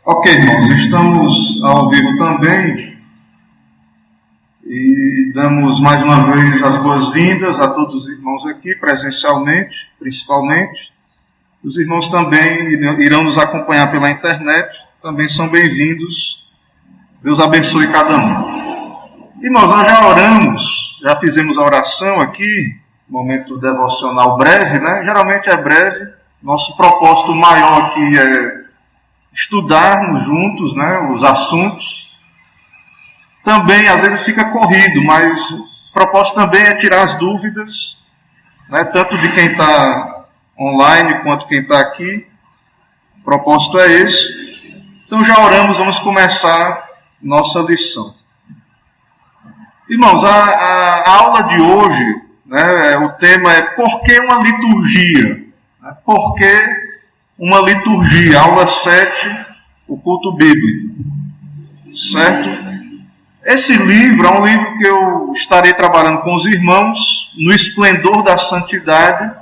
Ok, irmãos, estamos ao vivo também e damos mais uma vez as boas-vindas a todos os irmãos aqui, presencialmente, principalmente. Os irmãos também irão nos acompanhar pela internet, também são bem-vindos. Deus abençoe cada um. Irmãos, nós já oramos, já fizemos a oração aqui, momento devocional breve, né? Geralmente é breve. Nosso propósito maior aqui é estudarmos juntos, né, os assuntos. Também, às vezes, fica corrido, mas o propósito também é tirar as dúvidas, né, tanto de quem está online quanto quem está aqui. O propósito é esse. Então, já oramos, vamos começar nossa lição. Irmãos, a aula de hoje, né, o tema é por que uma liturgia? Por que uma liturgia? Aula 7, o culto bíblico. Certo? Esse livro é um livro que eu estarei trabalhando com os irmãos no esplendor da santidade,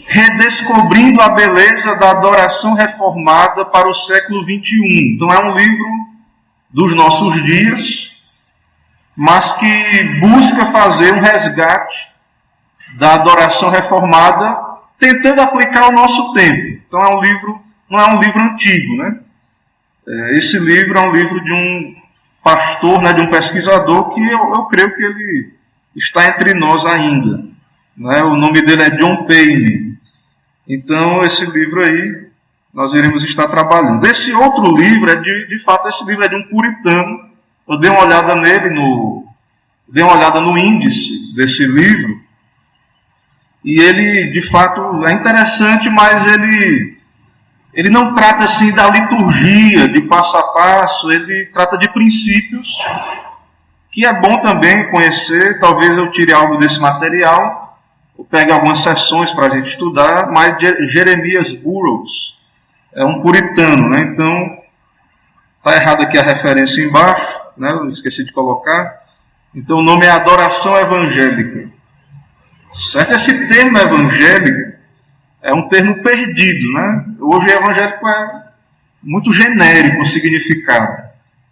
redescobrindo a beleza da adoração reformada para o século XXI. Então é um livro dos nossos dias, mas que busca fazer um resgate da adoração reformada, tentando aplicar o nosso tempo. Então é um livro, não é um livro antigo, né? Esse livro é um livro de um pastor, né, de um pesquisador que eu creio que ele está entre nós ainda, né? O nome dele é John Payne. Então esse livro aí nós iremos estar trabalhando. Esse outro livro de fato esse livro é de um puritano. Eu dei uma olhada nele dei uma olhada no índice desse livro. E ele, de fato, é interessante, mas ele não trata assim da liturgia, de passo a passo, ele trata de princípios, que é bom também conhecer. Talvez eu tire algo desse material, ou pegue algumas sessões para a gente estudar, mas Jeremias Burroughs é um puritano, né? Então, está errado aqui a referência embaixo, né? Eu esqueci de colocar. Então, o nome é Adoração Evangélica. Certo? Esse termo evangélico é um termo perdido, né? Hoje evangélico é muito genérico o significado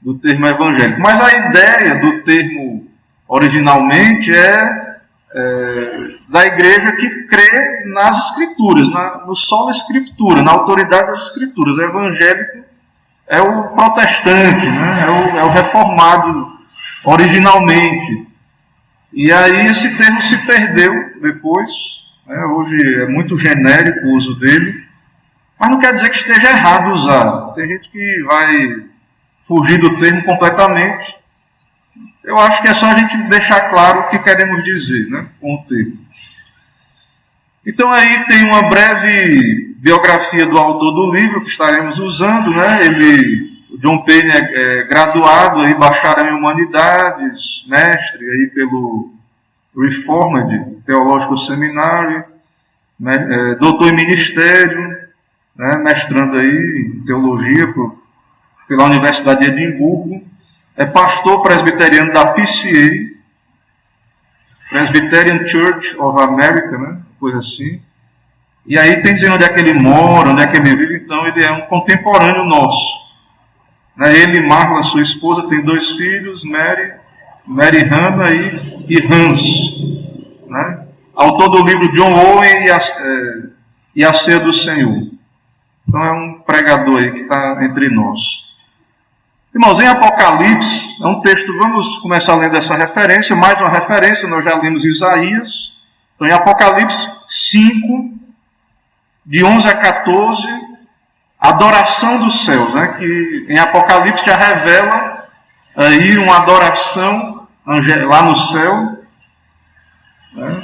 do termo evangélico, mas a ideia do termo originalmente é da igreja que crê nas escrituras, no sola escritura, na autoridade das escrituras. O evangélico é o protestante, né? É o reformado originalmente. E aí esse termo se perdeu depois, né? Hoje é muito genérico o uso dele, mas não quer dizer que esteja errado usar. Tem gente que vai fugir do termo completamente. Eu acho que é só a gente deixar claro o que queremos dizer, né, com o termo. Então aí tem uma breve biografia do autor do livro que estaremos usando, né? O John Payne é graduado, aí, bacharel em Humanidades, mestre aí pelo Reformed Theological Seminary, né, doutor em Ministério, né, mestrando aí em Teologia pela Universidade de Edimburgo, é pastor presbiteriano da PCA, Presbyterian Church of America, né, coisa assim. E aí tem dizendo onde é que ele mora, onde é que ele vive. Então ele é um contemporâneo nosso. Ele e Marla, sua esposa, tem 2 filhos, Mary Hannah e Hans, né? Autor do livro John Owen e a Ceia do Senhor. Então é um pregador aí que está entre nós. Irmãos, em Apocalipse, é um texto, vamos começar lendo essa referência, mais uma referência, nós já lemos Isaías. Então em Apocalipse 5, de 11 a 14, adoração dos céus, né? Que em Apocalipse já revela aí uma adoração lá no céu, né?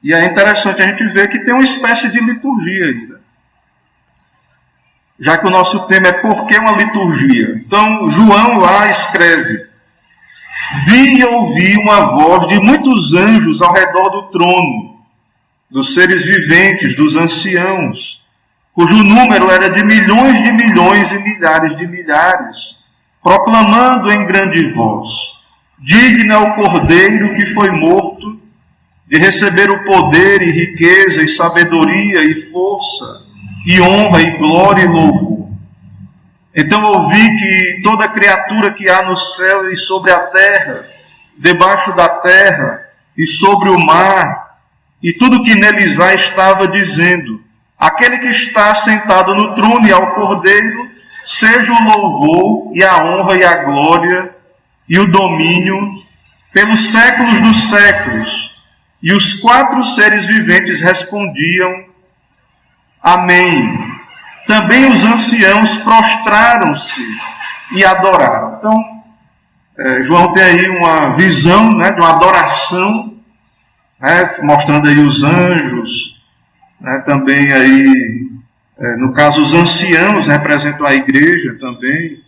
E é interessante a gente ver que tem uma espécie de liturgia aí, né? Já que o nosso tema é por que uma liturgia. Então João lá escreve: vi e ouvi uma voz de muitos anjos ao redor do trono, dos seres viventes, dos anciãos, cujo número era de milhões e milhares de milhares, proclamando em grande voz: digno é o Cordeiro que foi morto de receber o poder e riqueza e sabedoria e força e honra e glória e louvor. Então ouvi que toda criatura que há no céu e sobre a terra, debaixo da terra e sobre o mar, e tudo que neles há, estava dizendo: aquele que está sentado no trono e ao Cordeiro, seja o louvor e a honra e a glória e o domínio pelos séculos dos séculos. E os 4 seres viventes respondiam: amém. Também os anciãos prostraram-se e adoraram. Então, João tem aí uma visão, né, de uma adoração, né, mostrando aí os anjos, né, também aí, no caso, os anciãos representam a igreja também,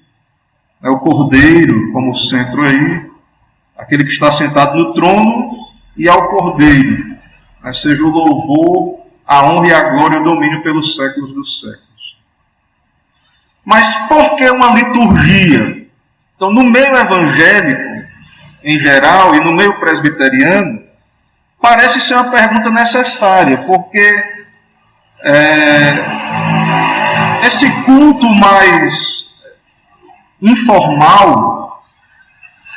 né, o Cordeiro como centro aí, aquele que está sentado no trono e ao Cordeiro, né, seja o louvor, a honra e a glória e o domínio pelos séculos dos séculos. Mas por que uma liturgia? Então, no meio evangélico, em geral, e no meio presbiteriano, parece ser uma pergunta necessária, porque esse culto mais informal,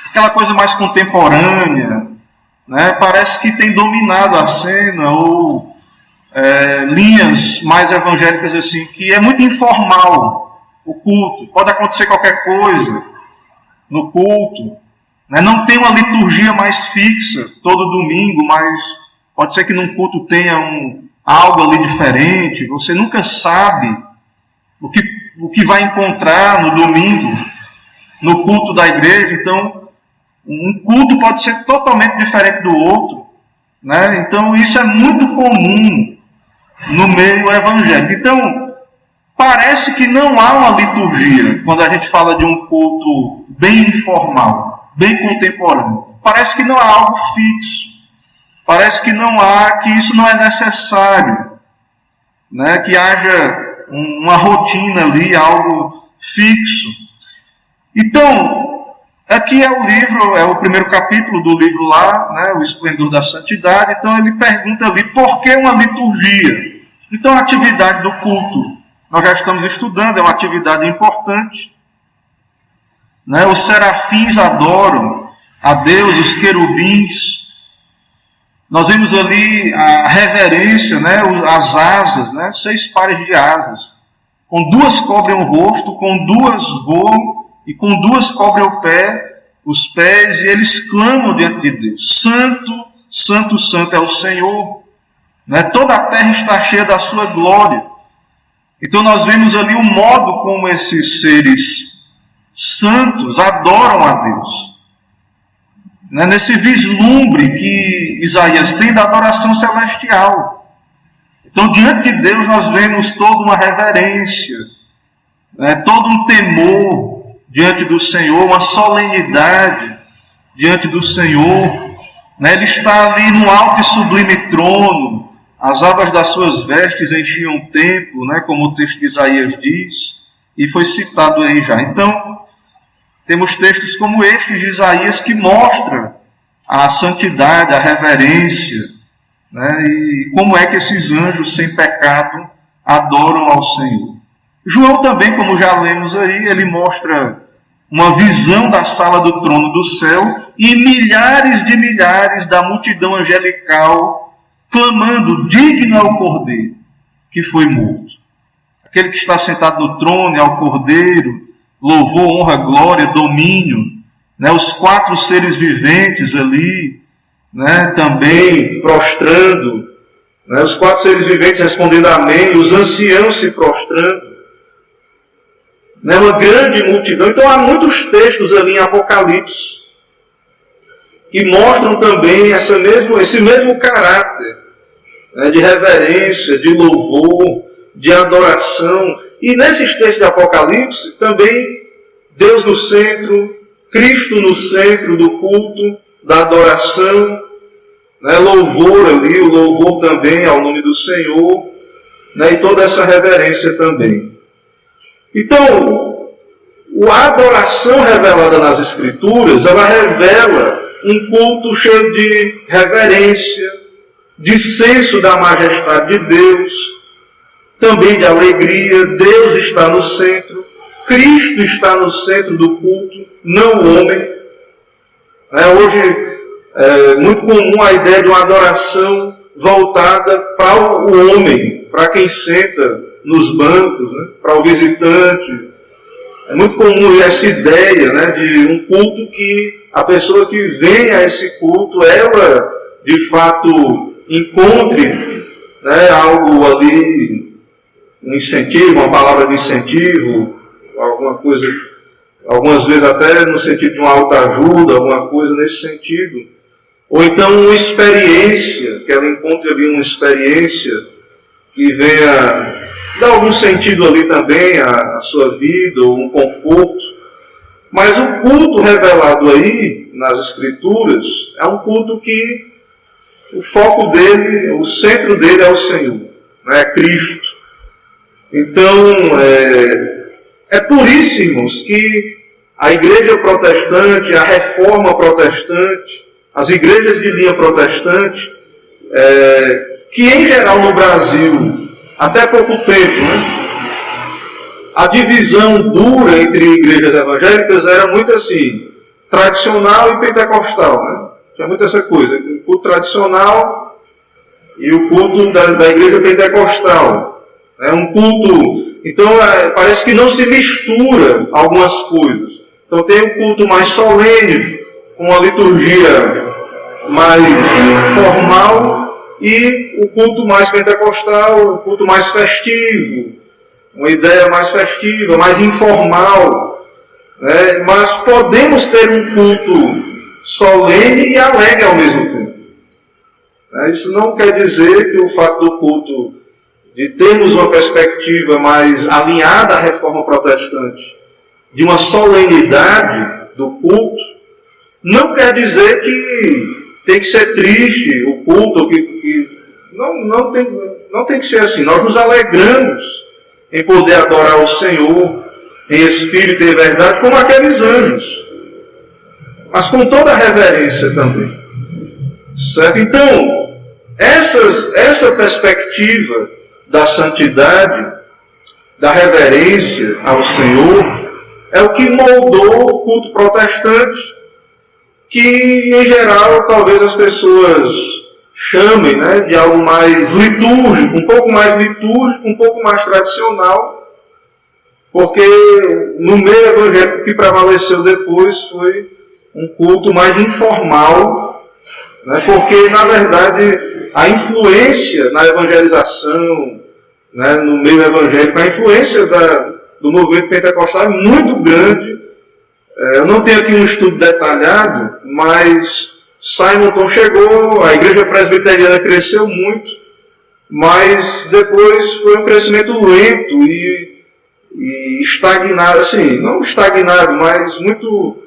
aquela coisa mais contemporânea, né, parece que tem dominado a cena, ou linhas mais evangélicas assim, que é muito informal o culto, pode acontecer qualquer coisa no culto, né? Não tem uma liturgia mais fixa todo domingo, mas pode ser que num culto tenha algo ali diferente, você nunca sabe o que vai encontrar no domingo, no culto da igreja. Então, um culto pode ser totalmente diferente do outro, né? Então, isso é muito comum no meio evangélico. Então, parece que não há uma liturgia quando a gente fala de um culto bem informal, bem contemporâneo. Parece que não há algo fixo. Parece que não há, que isso não é necessário, né? Que haja uma rotina ali, algo fixo. Então, aqui é o livro, é o primeiro capítulo do livro lá, né? O Esplendor da Santidade. Então ele pergunta ali, por que uma liturgia? Então a atividade do culto, nós já estamos estudando, é uma atividade importante, né? Os serafins adoram a Deus, os querubins. Nós vemos ali a reverência, né? As asas, né? 6 pares de asas. Com 2 cobrem o rosto, com 2 voam, e com 2 cobrem os pés, e eles clamam diante de Deus: Santo, Santo, Santo é o Senhor, né? Toda a terra está cheia da sua glória. Então nós vemos ali o modo como esses seres santos adoram a Deus, né? Nesse vislumbre que Isaías tem da adoração celestial. Então, diante de Deus nós vemos toda uma reverência, né? Todo um temor diante do Senhor, uma solenidade diante do Senhor, né? Ele está ali no alto e sublime trono. As abas das suas vestes enchiam o templo, né, como o texto de Isaías diz, e foi citado aí já. Então, temos textos como este de Isaías que mostra a santidade, a reverência, né, e como é que esses anjos sem pecado adoram ao Senhor. João também, como já lemos aí, ele mostra uma visão da sala do trono do céu e milhares da multidão angelical clamando: digno é o Cordeiro que foi morto. Aquele que está sentado no trono é ao Cordeiro, louvor, honra, glória, domínio, né? Os 4 seres viventes ali, né? Também prostrando, né? Os 4 seres viventes respondendo amém, os anciãos se prostrando, né? Uma grande multidão. Então há muitos textos ali em Apocalipse que mostram também esse mesmo caráter, né, de reverência, de louvor, de adoração. E nesses textos de Apocalipse também Deus no centro, Cristo no centro do culto, da adoração, né, louvor ali, o louvor também ao nome do Senhor, né, e toda essa reverência também. Então, a adoração revelada nas Escrituras, ela revela um culto cheio de reverência, de senso da majestade de Deus, também de alegria. Deus está no centro, Cristo está no centro do culto, não o homem. Hoje é muito comum a ideia de uma adoração voltada para o homem, para quem senta nos bancos, né? Para o visitante. É muito comum essa ideia, né, de um culto que a pessoa que vem a esse culto, ela de fato encontre, né, algo ali, um incentivo, uma palavra de incentivo, alguma coisa, algumas vezes até no sentido de uma autoajuda, alguma coisa nesse sentido. Ou então uma experiência, que ela encontre ali uma experiência que venha dar algum sentido ali também à sua vida, ou um conforto. Mas o culto revelado aí nas Escrituras é um culto que o foco dele, o centro dele é o Senhor, é Cristo. Então, é por isso, irmãos, que a igreja protestante, a reforma protestante, as igrejas de linha protestante, que em geral no Brasil, até pouco tempo, né, a divisão dura entre igrejas evangélicas era muito assim, tradicional e pentecostal, né? Tinha muito essa coisa, o culto tradicional e o culto da igreja pentecostal. É um culto, então parece que não se mistura algumas coisas. Então tem um culto mais solene, com uma liturgia mais formal, e o culto mais pentecostal, o culto mais festivo, uma ideia mais festiva, mais informal. Né? Mas podemos ter um culto solene e alegre ao mesmo tempo. Isso não quer dizer que o fato do culto, de termos uma perspectiva mais alinhada à reforma protestante, de uma solenidade do culto, não quer dizer que tem que ser triste o culto, não tem que ser assim. Nós nos alegramos em poder adorar o Senhor em espírito e em verdade, como aqueles anjos, mas com toda a reverência também. Certo? Então, essa perspectiva da santidade, da reverência ao Senhor, é o que moldou o culto protestante, que em geral talvez as pessoas chamem, né, de algo mais litúrgico, um pouco mais tradicional, porque no meio evangélico que prevaleceu depois foi um culto mais informal, né, porque na verdade a influência na evangelização, né, no meio evangélico, a influência do movimento pentecostal é muito grande. Eu não tenho aqui um estudo detalhado, mas Simonton chegou, a igreja presbiteriana cresceu muito, mas depois foi um crescimento lento e estagnado, assim, não estagnado, mas muito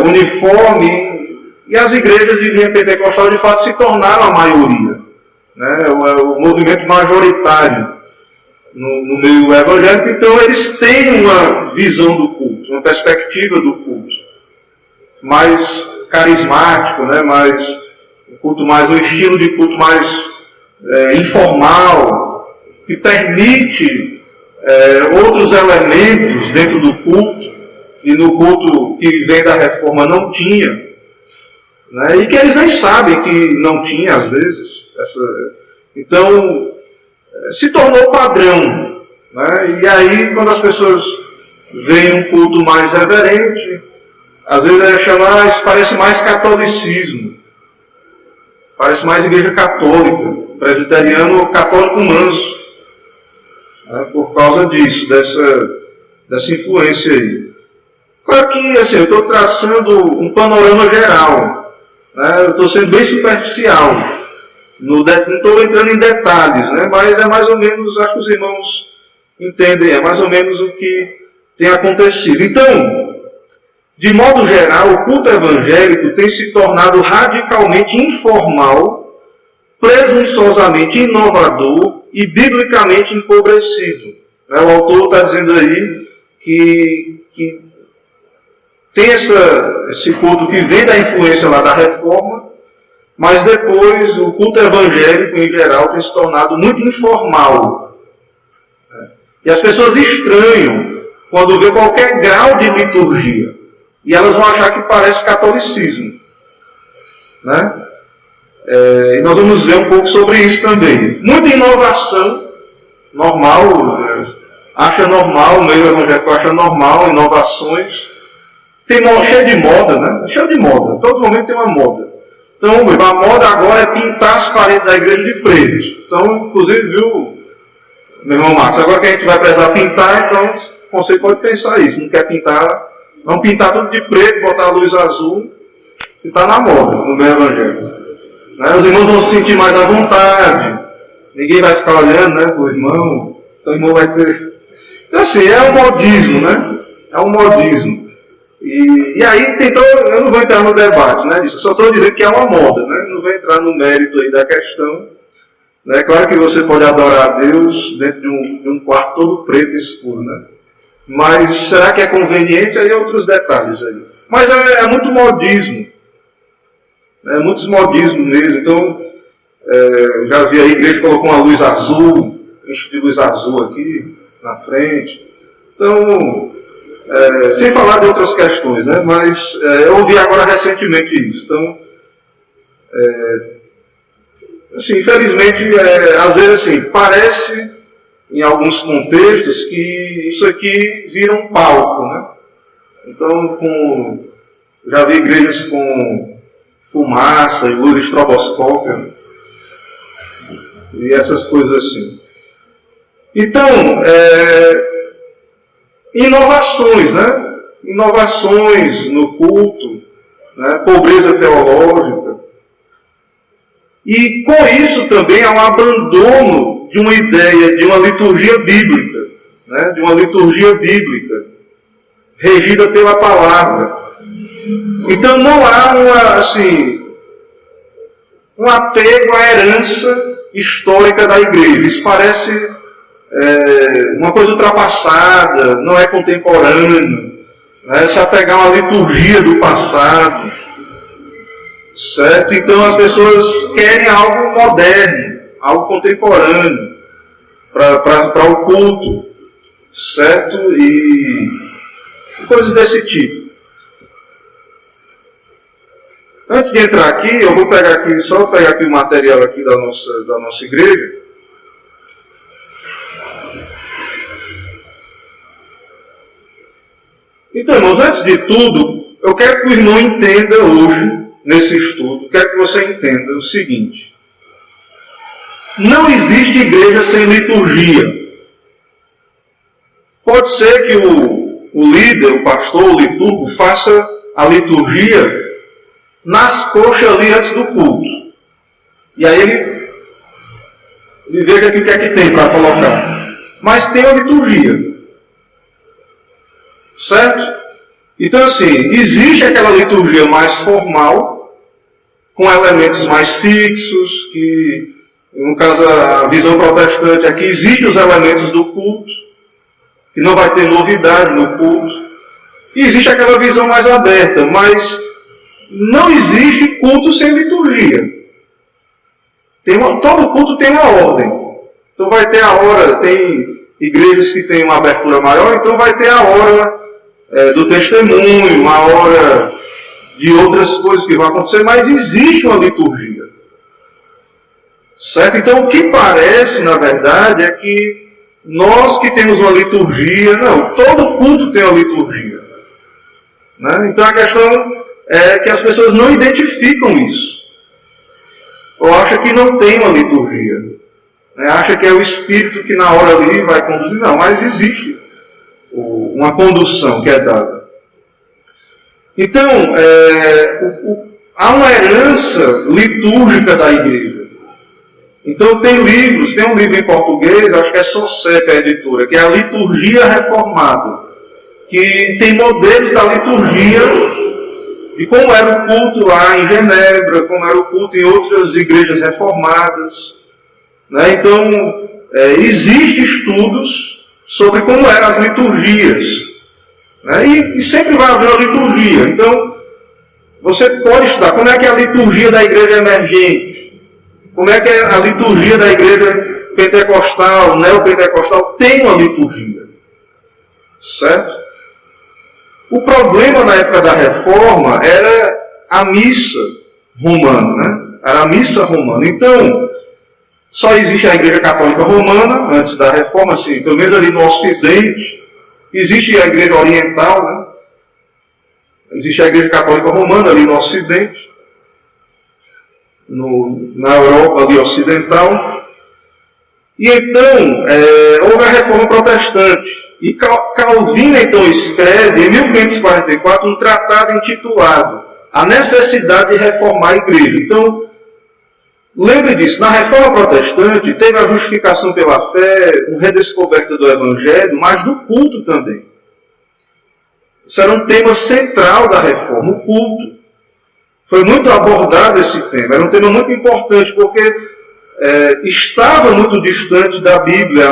uniforme, e as igrejas de linha pentecostal de fato se tornaram a maioria, né? O movimento majoritário no meio evangélico. Então eles têm uma visão do culto, uma perspectiva do culto mais carismático, né? Um estilo de culto mais informal, que permite outros elementos dentro do culto, e no culto que vem da reforma não tinha, né? E que eles nem sabem que não tinha às vezes. Então se tornou padrão, né? E aí quando as pessoas veem um culto mais reverente, às vezes chamar, isso parece mais catolicismo, parece mais igreja católica, presbiteriano católico manso, né? Por causa disso, dessa influência aí. Claro que assim, eu estou traçando um panorama geral, né? Eu estou sendo bem superficial. Não estou entrando em detalhes, né? Mas é mais ou menos, acho que os irmãos entendem, é mais ou menos o que tem acontecido. Então, de modo geral, o culto evangélico tem se tornado radicalmente informal, presunçosamente inovador e biblicamente empobrecido. O autor está dizendo aí que tem esse culto que vem da influência lá da reforma, mas depois o culto evangélico em geral tem se tornado muito informal. E as pessoas estranham quando vê qualquer grau de liturgia. E elas vão achar que parece catolicismo. Né? E nós vamos ver um pouco sobre isso também. Muita inovação, normal, acha normal, o meio evangélico acha normal, inovações. Cheio de moda, né? Cheio de moda. Todo momento tem uma moda. Então, a moda agora é pintar as paredes da igreja de preto. Então, inclusive, viu, meu irmão Marcos, agora que a gente vai precisar pintar, então você pode pensar isso. Não quer pintar, vamos pintar tudo de preto, botar a luz azul, e está na moda, no meio evangélico. Né? Os irmãos vão se sentir mais à vontade. Ninguém vai ficar olhando, né, pro irmão. Então o irmão vai ter... Então, assim, é um modismo, né? É um modismo. E aí, eu não vou entrar no debate, né? Isso, só estou dizendo que é uma moda, né? Não vou entrar no mérito aí da questão. É claro que você pode adorar a Deus dentro de um quarto todo preto e escuro, né? Mas será que é conveniente? Aí outros detalhes aí. Mas é muito modismo. É muitos modismos mesmo. Então, já vi a igreja colocou uma luz azul, enche de luz azul aqui na frente. Então, sem falar de outras questões, né? Mas eu ouvi agora recentemente isso. Então, assim, infelizmente, às vezes assim, parece em alguns contextos que isso aqui vira um palco, né? Então, já vi igrejas com fumaça e luz estroboscópica e essas coisas assim. Então, inovações, né? Inovações no culto, né? Pobreza teológica. E com isso também há um abandono de uma ideia, de uma liturgia bíblica, né? De uma liturgia bíblica, regida pela palavra. Então não há um apego à herança histórica da igreja. Isso parece uma coisa ultrapassada, não é contemporâneo, né? Se apegar a uma liturgia do passado, certo? Então as pessoas querem algo moderno, algo contemporâneo para o culto, certo? E coisas desse tipo. Antes de entrar aqui, eu vou pegar aqui o material aqui da nossa igreja. Então, irmãos, antes de tudo, eu quero que o irmão entenda hoje, nesse estudo, quero que você entenda o seguinte. Não existe igreja sem liturgia. Pode ser que o líder, o pastor, o liturgo, faça a liturgia nas coxas ali antes do culto. E aí ele veja aqui o que é que tem para colocar. Mas tem a liturgia. Certo? Então, assim, existe aquela liturgia mais formal, com elementos mais fixos, que, no caso, a visão protestante aqui, existem os elementos do culto, que não vai ter novidade no culto. E existe aquela visão mais aberta, mas não existe culto sem liturgia. Todo culto tem uma ordem. Então vai ter a hora, tem igrejas que têm uma abertura maior, então vai ter a hora do testemunho, uma hora de outras coisas que vão acontecer, mas existe uma liturgia. Certo? Então o que parece, na verdade, é que nós que temos uma liturgia, não, todo culto tem uma liturgia. Né? Então a questão é que as pessoas não identificam isso. Ou acham que não tem uma liturgia. Né? Acham que é o Espírito que na hora ali vai conduzir. Não, mas existe uma condução que é dada. Então, há uma herança litúrgica da igreja. Então tem um livro em português, acho que é Socep, a editora, que é a Liturgia Reformada, que tem modelos da liturgia de como era o culto lá em Genebra, como era o culto em outras igrejas reformadas. Né? Então, existem estudos sobre como eram as liturgias. Né? E sempre vai haver uma liturgia. Então, você pode estudar como é que é a liturgia da igreja emergente, como é que é a liturgia da igreja pentecostal, neopentecostal, tem uma liturgia. certo? O problema na época da Reforma era a missa romana, né? Era a missa romana. Então, só existe a Igreja Católica Romana, antes da Reforma, assim, pelo menos ali no Ocidente. Existe a Igreja Oriental, né? Existe a Igreja Católica Romana ali no Ocidente, na Europa ali ocidental. E então, houve a Reforma Protestante. E Calvino, então, escreve, em 1544, um tratado intitulado A Necessidade de Reformar a Igreja. Então, lembre disso, na Reforma Protestante teve a justificação pela fé, uma redescoberta do Evangelho, mas do culto também. Isso era um tema central da Reforma, o culto. Foi muito abordado esse tema, era um tema muito importante, porque estava muito distante da Bíblia,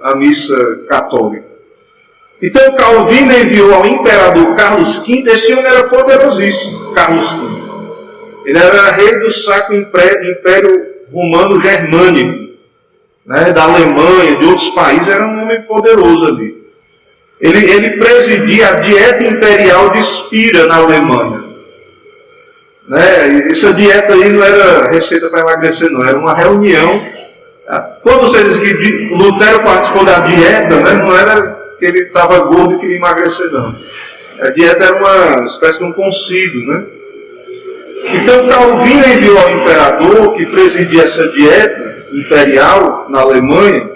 a missa católica. Então Calvino enviou ao imperador Carlos V, esse homem era poderosíssimo, Carlos V. Ele era rei do Sacro Império Romano Germânico, né, da Alemanha, de outros países, era um homem poderoso ali. Ele presidia a Dieta Imperial de Spira, na Alemanha. Né? Essa dieta aí não era receita para emagrecer, não. Era uma reunião. Quando você diz que Lutero participou da dieta, né, não era que ele estava gordo e queria emagrecer, não. A dieta era uma espécie de um concílio, né? Então Calvino enviou ao imperador, que presidia essa dieta imperial na Alemanha,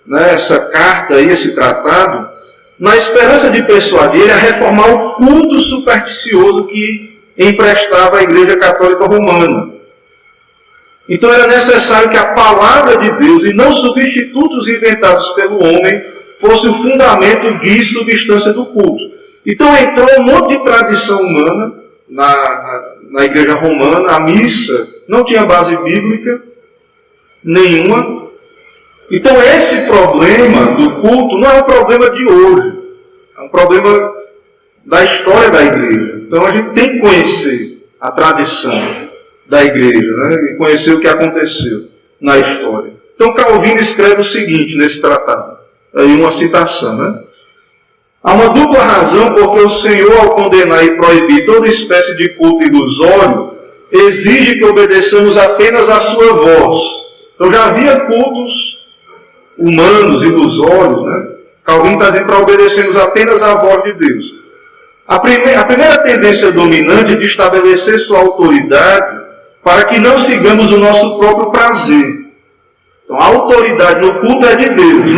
né, essa carta aí, esse tratado, na esperança de persuadir ele a reformar o culto supersticioso que emprestava a Igreja Católica Romana. Então era necessário que a palavra de Deus, e não substitutos inventados pelo homem, fosse o fundamento, guia e substância do culto. Então entrou um monte de tradição humana na Igreja Romana. A missa não tinha base bíblica nenhuma. Então esse problema do culto não é um problema de hoje, é um problema da história da Igreja. Então a gente tem que conhecer a tradição da Igreja, né? E conhecer o que aconteceu na história. Então Calvino escreve o seguinte nesse tratado, aí uma citação, né? Há uma dupla razão porque o Senhor, ao condenar e proibir toda espécie de culto ilusório, exige que obedeçamos apenas à sua voz. Então já havia cultos humanos, ilusórios, né? Calvino está dizendo para obedecermos apenas à voz de Deus. A primeira tendência dominante é de estabelecer sua autoridade para que não sigamos o nosso próprio prazer. Então a autoridade no culto é de Deus,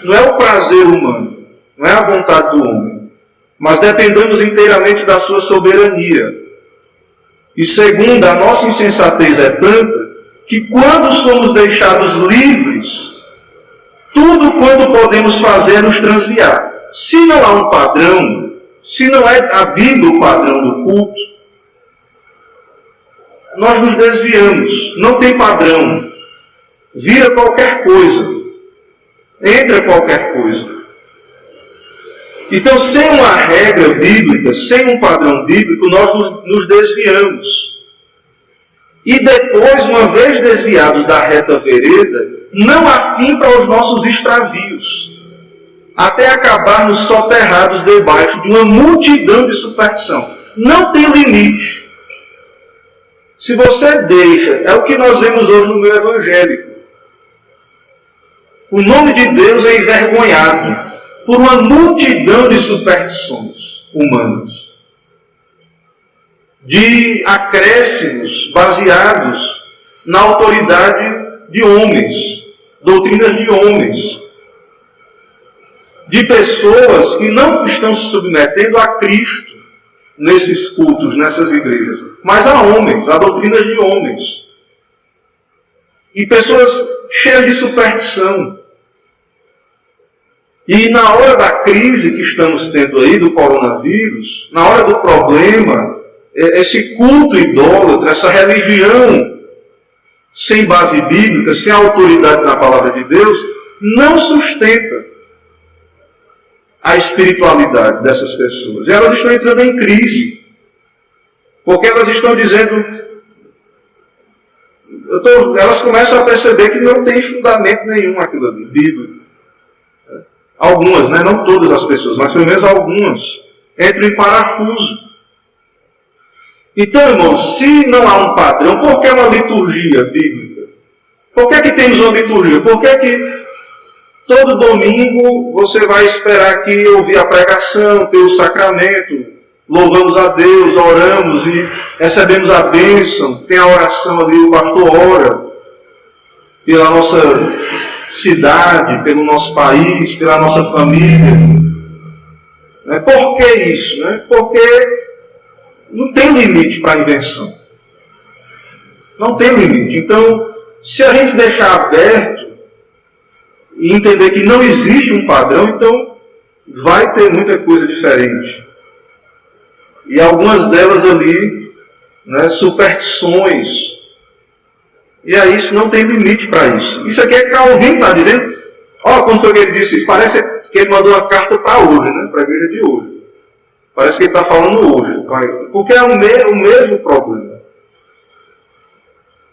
não é o prazer humano, não é a vontade do homem, mas dependemos inteiramente da sua soberania. E segundo, a nossa insensatez é tanta que quando somos deixados livres, tudo quanto podemos fazer é nos transviar. Se não há um padrão, se não é a Bíblia o padrão do culto, nós nos desviamos. Não tem padrão. Vira qualquer coisa. Entra qualquer coisa. Então, sem uma regra bíblica, sem um padrão bíblico, nós nos desviamos. E depois, uma vez desviados da reta vereda, não há fim para os nossos extravios, até acabarmos soterrados debaixo de uma multidão de superstição. Não tem limite. Se você deixa, é o que nós vemos hoje no meio evangélico. O nome de Deus é envergonhado por uma multidão de superstições humanas, de acréscimos baseados na autoridade de homens, doutrinas de homens, de pessoas que não estão se submetendo a Cristo nesses cultos, nessas igrejas, mas a homens, a doutrinas de homens. E pessoas cheias de superstição. E na hora da crise que estamos tendo aí, do coronavírus, na hora do problema, esse culto idólatra, essa religião sem base bíblica, sem autoridade na palavra de Deus, não sustenta a espiritualidade dessas pessoas. E elas estão entrando em crise. Porque elas estão dizendo... elas começam a perceber que não tem fundamento nenhum aquilo ali, bíblico. algumas, né? Não todas as pessoas, mas pelo menos algumas, entram em parafuso. Então, irmãos, se não há um padrão, por que uma liturgia bíblica? Por que temos uma liturgia? Por que todo domingo você vai esperar aqui ouvir a pregação, ter o sacramento, louvamos a Deus, oramos e recebemos a bênção, tem a oração ali, o pastor ora pela nossa cidade, pelo nosso país, pela nossa família. Por que isso? Porque não tem limite para a invenção. Não tem limite. Então, se a gente deixar aberto e entender que não existe um padrão, então vai ter muita coisa diferente. E algumas delas ali, superstições. E aí isso não tem limite para isso. Isso aqui é Calvino está dizendo. Olha quando foi que ele disse isso. Parece que ele mandou uma carta para hoje, para a igreja de hoje. Parece que ele está falando hoje. Porque é o mesmo problema.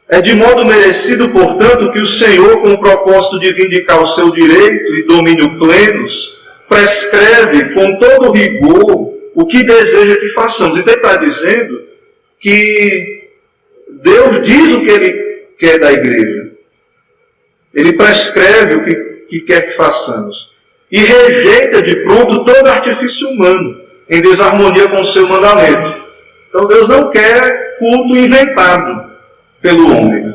É de modo merecido, portanto, que o Senhor, com o propósito de vindicar o seu direito e domínio plenos, prescreve com todo rigor o que deseja que façamos. Então ele está dizendo que Deus diz o que Ele quer da igreja. Ele prescreve o que quer que façamos. E rejeita de pronto todo artifício humano, em desarmonia com o seu mandamento. Então Deus não quer culto inventado pelo homem.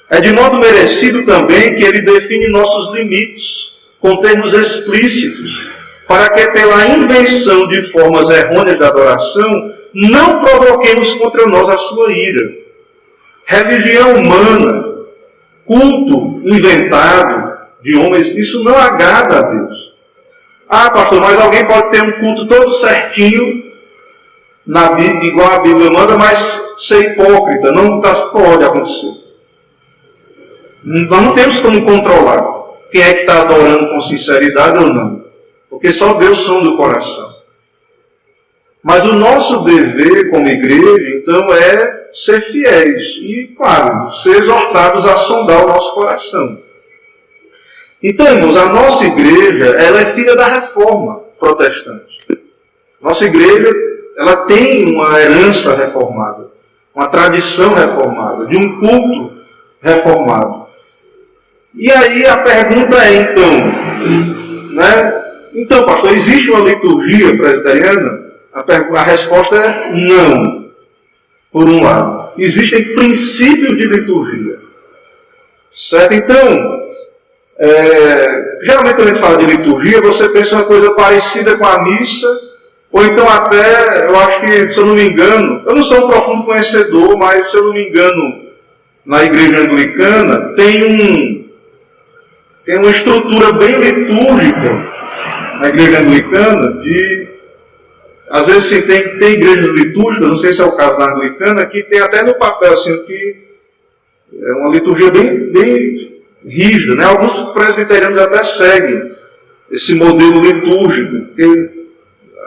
É de modo merecido também que Ele define nossos limites, com termos explícitos, para que pela invenção de formas errôneas da adoração, não provoquemos contra nós a sua ira. Religião humana, culto inventado de homens, isso não agrada a Deus. Ah, pastor, mas alguém pode ter um culto todo certinho, na Bíblia, igual a Bíblia manda, mas ser hipócrita. Não pode acontecer. Nós não temos como controlar quem é que está adorando com sinceridade ou não. Porque só Deus sonda o coração. Mas o nosso dever como igreja, então, é ser fiéis. E, claro, ser exortados a sondar o nosso coração. Então, irmãos, a nossa igreja, ela é filha da reforma protestante. Nossa igreja, ela tem uma herança reformada, uma tradição reformada, de um culto reformado. E aí a pergunta é, então, pastor, existe uma liturgia presbiteriana? A resposta é não, por um lado. Existem princípios de liturgia. Certo? Então, geralmente quando a gente fala de liturgia, você pensa uma coisa parecida com a missa, ou então até, eu acho que, se eu não me engano, eu não sou um profundo conhecedor, mas se eu não me engano, na igreja anglicana, tem uma estrutura bem litúrgica na igreja anglicana, às vezes sim, tem igrejas litúrgicas, não sei se é o caso da anglicana, que tem até no papel assim, que é uma liturgia bem rígida, né? Alguns presbiterianos até seguem esse modelo litúrgico, porque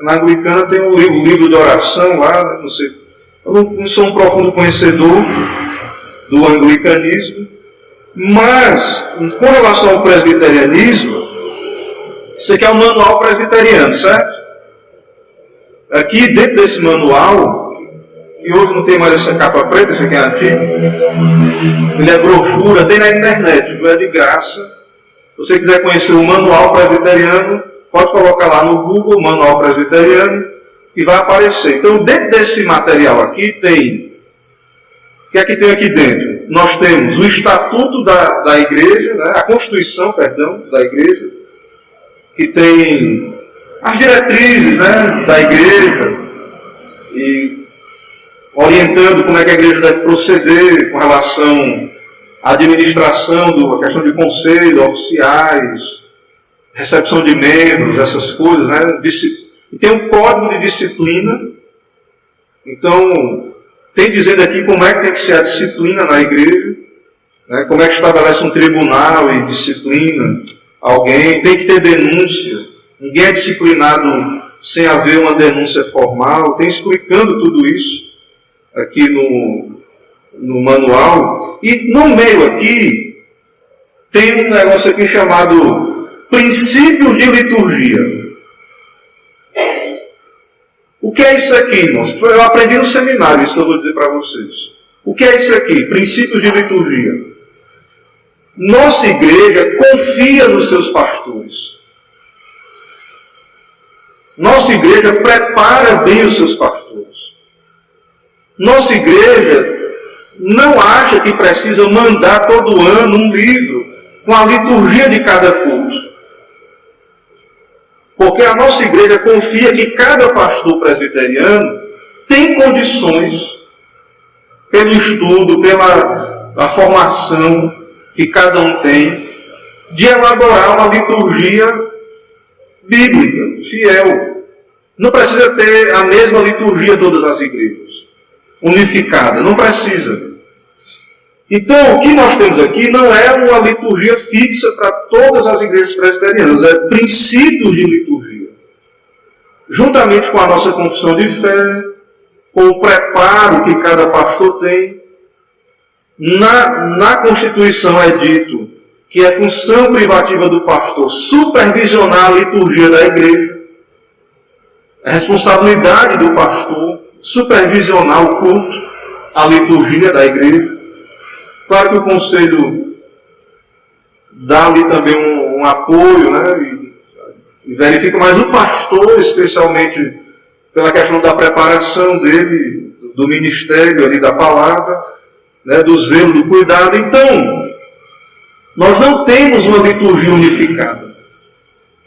na anglicana tem um livro de oração lá, não sei, eu não sou um profundo conhecedor do anglicanismo, mas com relação ao presbiterianismo, isso aqui é um manual presbiteriano, certo? Aqui dentro desse manual, que hoje não tem mais essa capa preta, esse aqui é antigo, ele é brochura, tem na internet, é de graça. Se você quiser conhecer o manual presbiteriano, pode colocar lá no Google, manual presbiteriano, e vai aparecer. Então, dentro desse material aqui tem, o que é que tem aqui dentro? Nós temos o estatuto da igreja, a constituição, da igreja, que tem as diretrizes da igreja, e orientando como é que a igreja deve proceder com relação à administração, a questão de conselho, oficiais, recepção de membros, essas coisas, E tem um código de disciplina. Então, tem dizendo aqui como é que tem que ser a disciplina na igreja, como é que estabelece um tribunal e disciplina alguém, tem que ter denúncia, ninguém é disciplinado sem haver uma denúncia formal, tem explicando tudo isso aqui no manual. E no meio aqui, tem um negócio aqui chamado princípios de liturgia. O que é isso aqui, irmãos? Eu aprendi no seminário, isso que eu vou dizer para vocês. O que é isso aqui? Princípios de liturgia. Nossa igreja confia nos seus pastores. Nossa igreja prepara bem os seus pastores. Nossa igreja não acha que precisa mandar todo ano um livro com a liturgia de cada culto. Porque a nossa igreja confia que cada pastor presbiteriano tem condições, pelo estudo, pela formação que cada um tem, de elaborar uma liturgia bíblica, fiel. Não precisa ter a mesma liturgia todas as igrejas, unificada, não precisa. Então, o que nós temos aqui não é uma liturgia fixa para todas as igrejas presbiterianas, é princípios de liturgia. Juntamente com a nossa confissão de fé, com o preparo que cada pastor tem. Na Constituição é dito que é função privativa do pastor supervisionar a liturgia da igreja. É responsabilidade do pastor supervisionar o culto, a liturgia da igreja. Claro que o conselho dá-lhe também um apoio, né? E verifica, mas o pastor, especialmente pela questão da preparação dele, do ministério ali da palavra, né? Do zelo, do cuidado. Então, nós não temos uma liturgia unificada,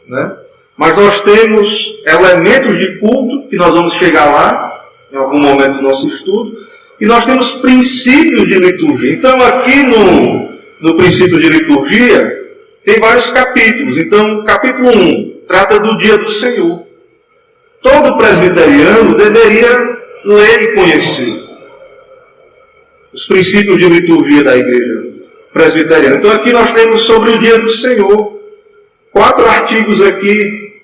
né? Mas nós temos elementos de culto, que nós vamos chegar lá, em algum momento do nosso estudo, e nós temos princípios de liturgia. Então, aqui no princípio de liturgia, tem vários capítulos. Então, capítulo 1 trata do dia do Senhor. Todo presbiteriano deveria ler e conhecer os princípios de liturgia da igreja presbiteriana. Então, aqui nós temos sobre o dia do Senhor 4 artigos aqui.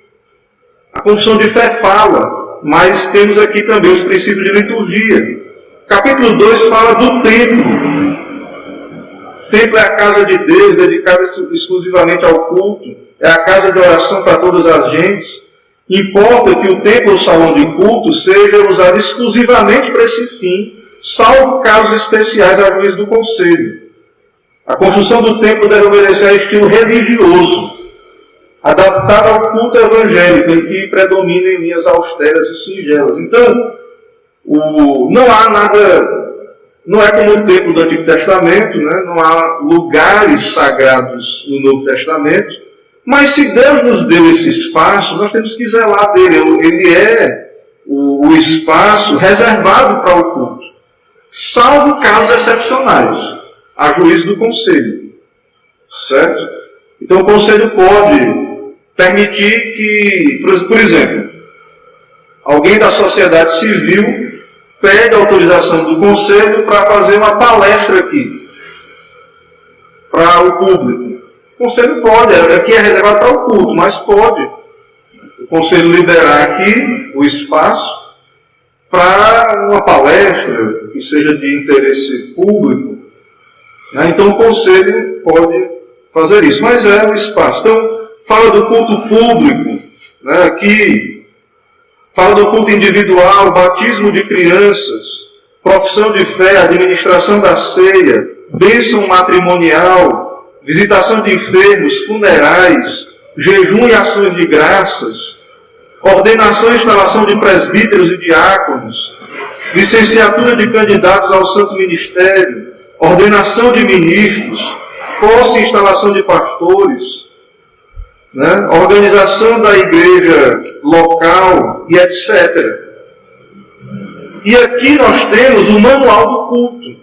A confissão de fé fala, mas temos aqui também os princípios de liturgia. Capítulo 2 fala do templo. O templo é a casa de Deus, dedicada exclusivamente ao culto. É a casa de oração para todas as gentes. Importa que o templo ou salão de culto seja usado exclusivamente para esse fim, salvo casos especiais a juízo do conselho. A construção do templo deve obedecer a estilo religioso, adaptado ao culto evangélico, em que predominem linhas austeras e singelas. Então, não há nada, não é como o templo do Antigo Testamento, né? Não há lugares sagrados no Novo Testamento, mas se Deus nos deu esse espaço, nós temos que zelar dele. Ele é o espaço reservado para o culto, salvo casos excepcionais, a juízo do conselho, certo? Então o conselho pode permitir que, por exemplo, alguém da sociedade civil pede autorização do conselho para fazer uma palestra aqui, para o público. O conselho pode, aqui é reservado para o culto, mas pode o conselho liberar aqui o espaço para uma palestra que seja de interesse público. Então o conselho pode fazer isso, mas é o espaço. Então, fala do culto público, né? Aqui fala do culto individual, batismo de crianças, profissão de fé, administração da ceia, bênção matrimonial, visitação de enfermos, funerais, jejum e ações de graças, ordenação e instalação de presbíteros e diáconos, licenciatura de candidatos ao santo ministério, ordenação de ministros, posse e instalação de pastores, né? Organização da igreja local e etc. E aqui nós temos o manual do culto,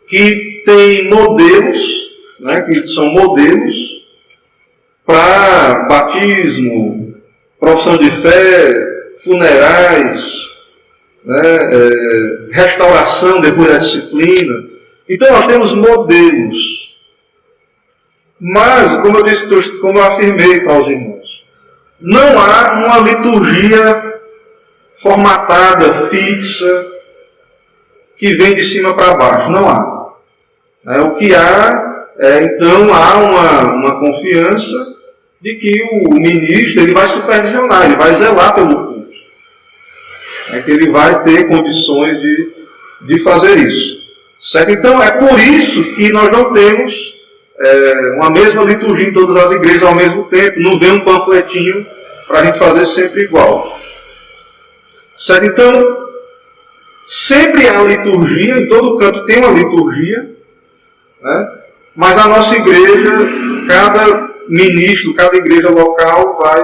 que tem modelos, né? Que são modelos para batismo, profissão de fé, funerais, né? Restauração depois da disciplina. Então nós temos modelos. Mas, como eu disse, como eu afirmei para os irmãos, não há uma liturgia formatada, fixa, que vem de cima para baixo. Não há. O que há, então, há uma confiança de que o ministro ele vai supervisionar, ele vai zelar pelo culto. É que ele vai ter condições de fazer isso. Certo? Então, é por isso que nós não temos uma mesma liturgia em todas as igrejas ao mesmo tempo. Não vem um panfletinho para a gente fazer sempre igual. Certo? Então, sempre há liturgia, em todo canto tem uma liturgia, né? Mas a nossa igreja, cada ministro, cada igreja local vai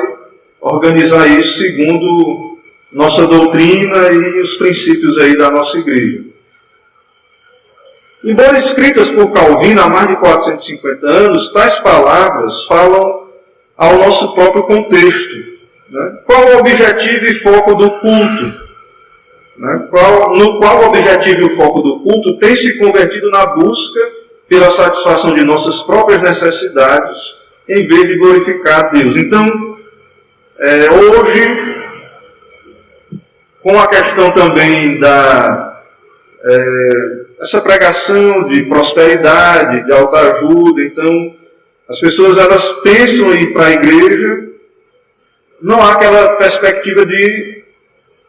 organizar isso segundo nossa doutrina e os princípios aí da nossa igreja. Embora escritas por Calvino há mais de 450 anos, tais palavras falam ao nosso próprio contexto. Né? Qual o objetivo e foco do culto? Né? No qual o objetivo e o foco do culto tem se convertido na busca pela satisfação de nossas próprias necessidades, em vez de glorificar a Deus. Então, hoje, com a questão também essa pregação de prosperidade, de autoajuda, então as pessoas elas pensam em ir para a igreja, não há aquela perspectiva de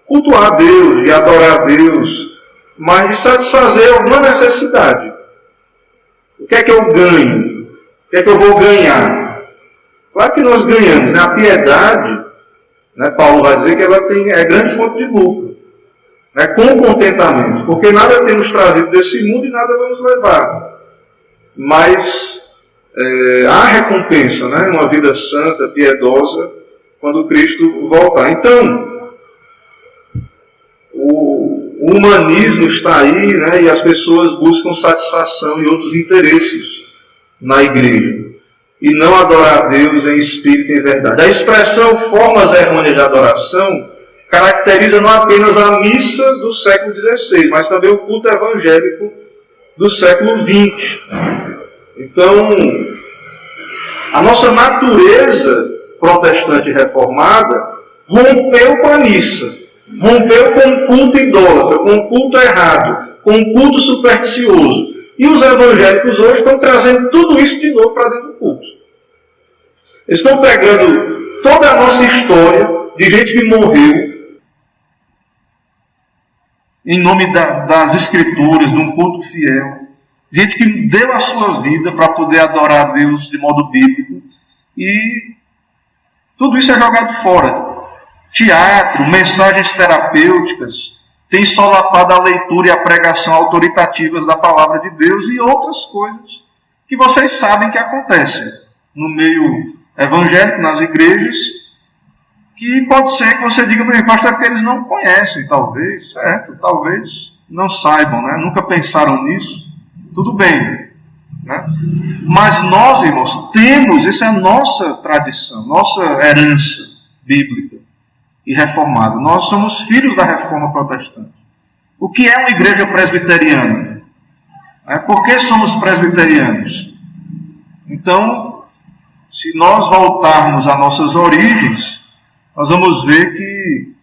cultuar a Deus, de adorar a Deus, mas de satisfazer alguma necessidade. O que é que eu ganho? O que é que eu vou ganhar? Claro que nós ganhamos, né? A piedade, né, Paulo vai dizer que ela é grande fonte de lucro. Né, com contentamento, porque nada temos trazido desse mundo e nada vamos levar. Mas há recompensa, né, uma vida santa, piedosa, quando Cristo voltar. Então, o humanismo está aí, né, e as pessoas buscam satisfação e outros interesses na igreja. E não adorar a Deus em espírito e em verdade. A expressão formas errôneas de adoração caracteriza não apenas a missa do século XVI, mas também o culto evangélico do século XX. Então, a nossa natureza protestante reformada rompeu com a missa, rompeu com o culto idólatra, com o culto errado, com o culto supersticioso. E os evangélicos hoje estão trazendo tudo isso de novo para dentro do culto. Eles estão pegando toda a nossa história de gente que morreu em nome das Escrituras, de um culto fiel. Gente que deu a sua vida para poder adorar a Deus de modo bíblico. E tudo isso é jogado fora. Teatro, mensagens terapêuticas, tem solapado a leitura e a pregação autoritativas da palavra de Deus e outras coisas que vocês sabem que acontecem no meio evangélico, nas igrejas, que pode ser que você diga para mim, pastor, que eles não conhecem, talvez, certo? Talvez não saibam, né? Nunca pensaram nisso. Tudo bem, né? Mas nós, irmãos, temos, essa é a nossa tradição, nossa herança bíblica e reformada. Nós somos filhos da reforma protestante. O que é uma igreja presbiteriana? Por que somos presbiterianos? Então, se nós voltarmos às nossas origens, nós vamos ver que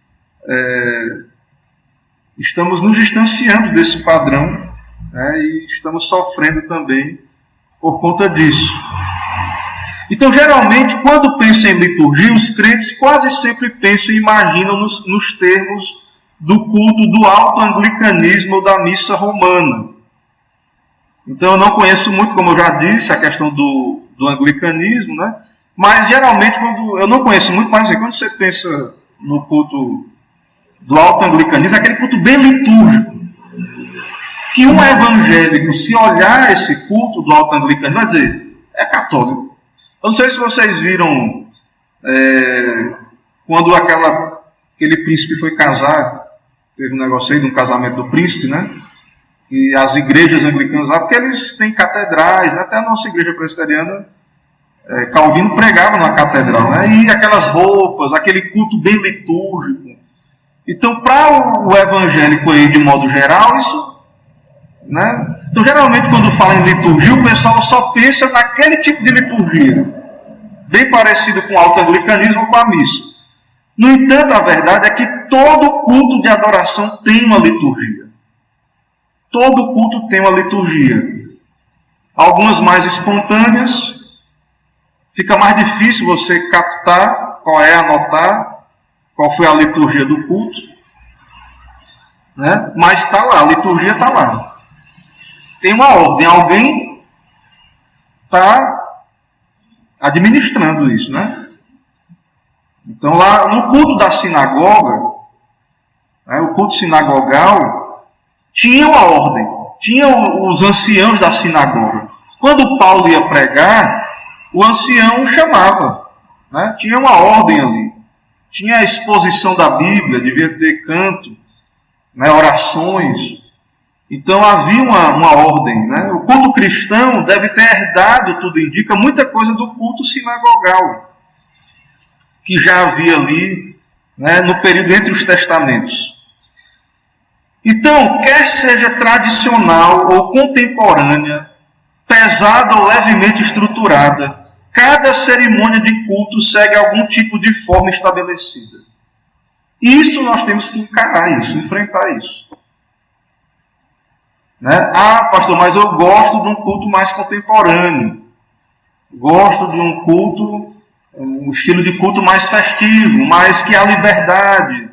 estamos nos distanciando desse padrão, né, e estamos sofrendo também por conta disso. Então, geralmente, quando pensam em liturgia, os crentes quase sempre pensam e imaginam nos termos do culto do alto anglicanismo ou da missa romana. Então, eu não conheço muito, como eu já disse, a questão do anglicanismo, né? Mas, geralmente, eu não conheço muito, mas quando você pensa no culto do alto anglicanismo, é aquele culto bem litúrgico. Que um evangélico, se olhar esse culto do alto anglicanismo, vai dizer, é católico. Eu não sei se vocês viram quando aquele príncipe foi casar, teve um negócio aí de um casamento do príncipe, né? E as igrejas anglicanas lá, porque eles têm catedrais, até a nossa igreja presbiteriana, Calvino pregava na catedral, né? E aquelas roupas, aquele culto bem litúrgico. Então, para o evangélico aí, de modo geral, isso, né? Então, geralmente, quando fala em liturgia, o pessoal só pensa naquele tipo de liturgia, bem parecido com o alto anglicanismo ou com a missa. No entanto, a verdade é que todo culto de adoração tem uma liturgia. Todo culto tem uma liturgia. Algumas mais espontâneas, fica mais difícil você captar qual é, anotar qual foi a liturgia do culto, né? Mas está lá, a liturgia está lá. Tem uma ordem, alguém está administrando isso, né? Então lá no culto da sinagoga, né, o culto sinagogal, tinha uma ordem, tinha os anciãos da sinagoga. Quando Paulo ia pregar, o ancião chamava, né? Tinha uma ordem ali, tinha a exposição da Bíblia, devia ter canto, né, orações. Então havia uma ordem, né? O culto cristão deve ter herdado, tudo indica, muita coisa do culto sinagogal, que já havia ali, né, no período entre os testamentos. Então, quer seja tradicional ou contemporânea, pesada ou levemente estruturada, cada cerimônia de culto segue algum tipo de forma estabelecida. Isso nós temos que encarar isso, enfrentar isso. Né? Ah, pastor, mas eu gosto de um culto mais contemporâneo. Gosto de um culto, um estilo de culto mais festivo, mais que há liberdade.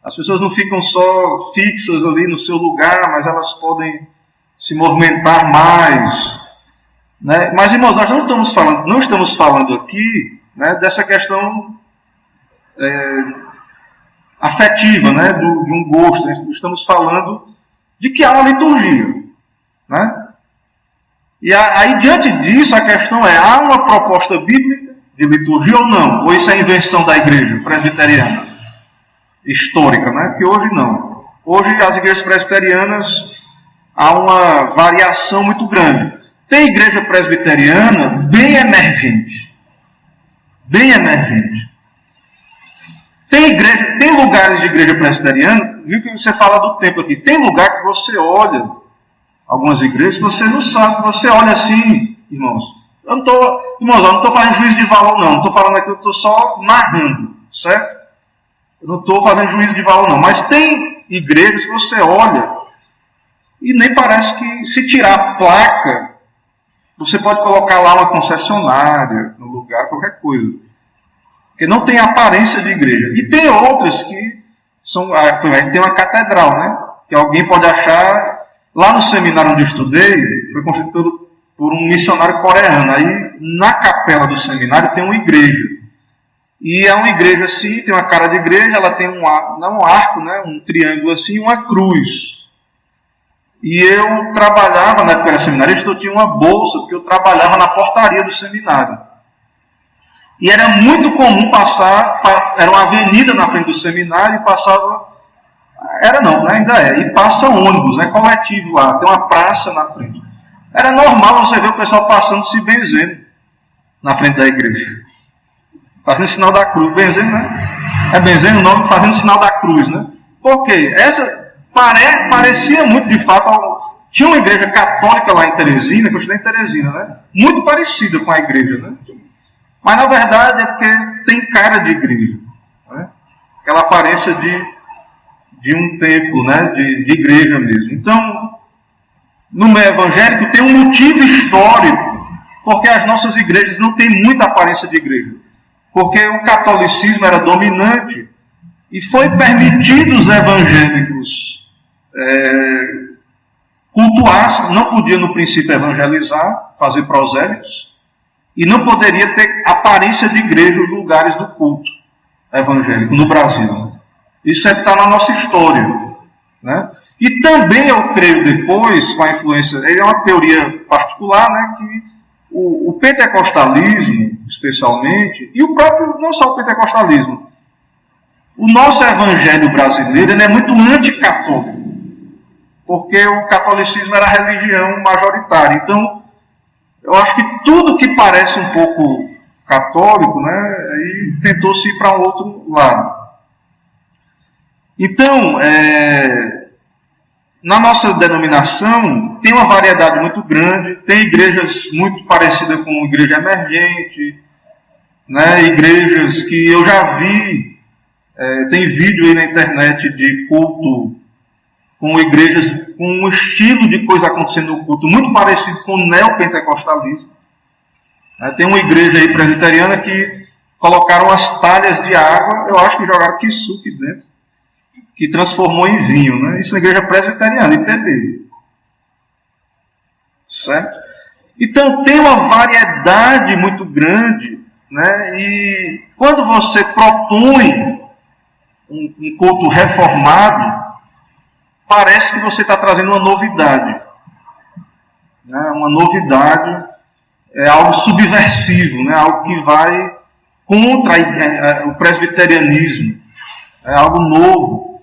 As pessoas não ficam só fixas ali no seu lugar, mas elas podem se movimentar mais. Né? Mas, irmãos, nós não estamos falando aqui, né, dessa questão afetiva, né, de um gosto. Estamos falando de que há uma liturgia. Né? E aí, diante disso, a questão é, há uma proposta bíblica de liturgia ou não? Ou isso é invenção da igreja presbiteriana histórica, né? Que hoje não. Hoje as igrejas presbiterianas há uma variação muito grande. Tem igreja presbiteriana bem emergente. Bem emergente. Tem lugares de igreja presbiteriana, viu que você fala do templo aqui, tem lugar que você olha, algumas igrejas, você não sabe, você olha assim, irmãos. Eu não estou fazendo juízo de valor, não. Não estou falando aqui, eu estou só narrando, certo? Eu não estou fazendo juízo de valor, não. Mas tem igrejas que você olha e nem parece que, se tirar a placa, você pode colocar lá uma concessionária no lugar, qualquer coisa. Porque não tem aparência de igreja. E tem outras que são... Tem uma catedral, né? Que alguém pode achar... Lá no seminário onde eu estudei, foi construído por um missionário coreano. Aí, na capela do seminário, tem uma igreja. E é uma igreja assim, tem uma cara de igreja, ela tem um arco, né? Um triângulo assim, uma cruz. E eu trabalhava, na época era seminarista, eu tinha uma bolsa, porque eu trabalhava na portaria do seminário. E era muito comum passar, era uma avenida na frente do seminário e passava... Era não, né? Ainda é. E passa ônibus, né? Coletivo lá, tem uma praça na frente. Era normal você ver o pessoal passando se benzendo na frente da igreja. Fazendo sinal da cruz. Benzendo, né? É benzendo o nome, fazendo sinal da cruz, né? Por quê? Essa parecia muito, de fato, tinha uma igreja católica lá em Teresina, que eu estudei em Teresina, né? Muito parecida com a igreja, né? Mas na verdade é porque tem cara de igreja, né? Aquela aparência de um templo, né? De igreja mesmo. Então, no meio evangélico tem um motivo histórico, porque as nossas igrejas não têm muita aparência de igreja. Porque o catolicismo era dominante e foi permitido os evangélicos cultuar, não podia no princípio evangelizar, fazer prosélitos, e não poderia ter aparência de igreja nos lugares do culto evangélico no Brasil. Isso está na nossa história, né? E também eu creio depois, com a influência, é uma teoria particular, né, que o pentecostalismo, especialmente, e o próprio, não só o pentecostalismo, o nosso evangelho brasileiro ele é muito anticatólico, porque o catolicismo era a religião majoritária. Então, eu acho que tudo que parece um pouco católico, né, aí tentou-se ir para um outro lado. Então, na nossa denominação, tem uma variedade muito grande, tem igrejas muito parecidas com igreja emergente, né, igrejas que eu já vi, tem vídeo aí na internet de culto, com igrejas com um estilo de coisa acontecendo no culto muito parecido com o neopentecostalismo. Tem uma igreja aí presbiteriana que colocaram as talhas de água, eu acho que jogaram kisuke dentro, que transformou em vinho, né? Isso é uma igreja presbiteriana, IPB. Certo? Então tem uma variedade muito grande, né? E quando você propõe um culto reformado, parece que você está trazendo uma novidade. Né? Uma novidade é algo subversivo, né? Algo que vai contra o presbiterianismo. É algo novo,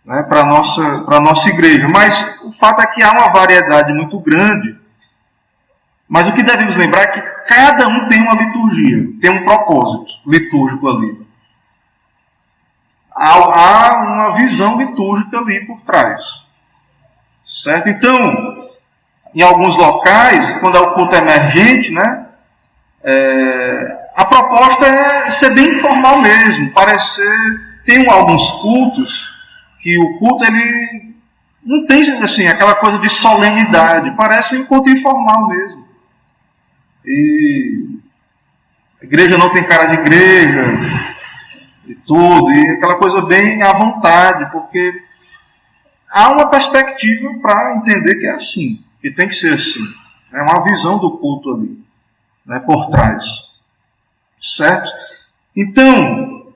né? Para a nossa igreja. Mas o fato é que há uma variedade muito grande. Mas o que devemos lembrar é que cada um tem uma liturgia, tem um propósito litúrgico ali. Há uma visão litúrgica ali por trás. Certo? Então, em alguns locais, quando é o culto emergente, né, a proposta é ser bem informal mesmo. Tem alguns cultos que o culto ele não tem assim, aquela coisa de solenidade. Parece um encontro informal mesmo. E a igreja não tem cara de igreja e tudo, e aquela coisa bem à vontade, porque há uma perspectiva para entender que é assim, que tem que ser assim. É uma visão do culto ali, né, por trás. Certo? Então,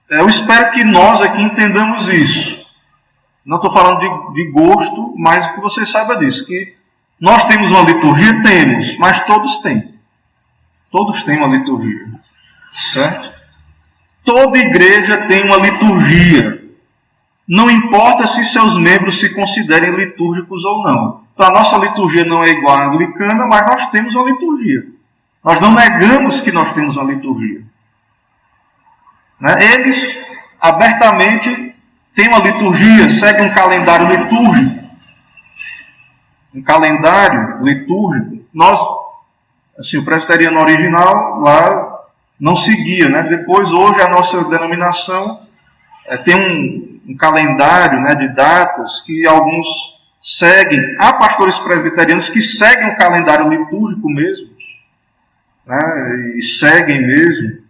eu espero que nós aqui entendamos isso. Não estou falando de gosto, mas que você saiba disso, que nós temos uma liturgia? Temos, mas todos têm. Todos têm uma liturgia. Certo? Toda igreja tem uma liturgia. Não importa se seus membros se considerem litúrgicos ou não. Então a nossa liturgia não é igual à anglicana, mas nós temos uma liturgia. Nós não negamos que nós temos uma liturgia. Né? Eles abertamente têm uma liturgia, seguem um calendário litúrgico. Um calendário litúrgico. Nós, assim, o presbiteriano original lá não seguia, né? Depois, hoje, a nossa denominação tem um calendário, né, de datas que alguns seguem. Há pastores presbiterianos que seguem o calendário litúrgico mesmo, né, e seguem mesmo.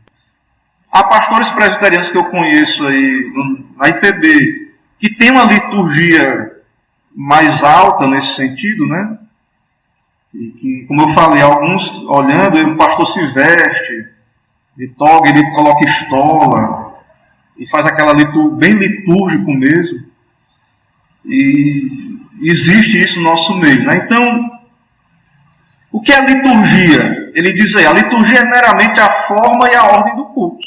Há pastores presbiterianos que eu conheço aí na IPB que tem uma liturgia mais alta nesse sentido, né? E que, como eu falei, alguns olhando, o pastor se veste de toga, ele coloca estola e faz aquela liturgia bem litúrgico mesmo. E existe isso no nosso meio, né? Então, o que é liturgia? Ele diz aí, a liturgia é meramente a forma e a ordem do culto.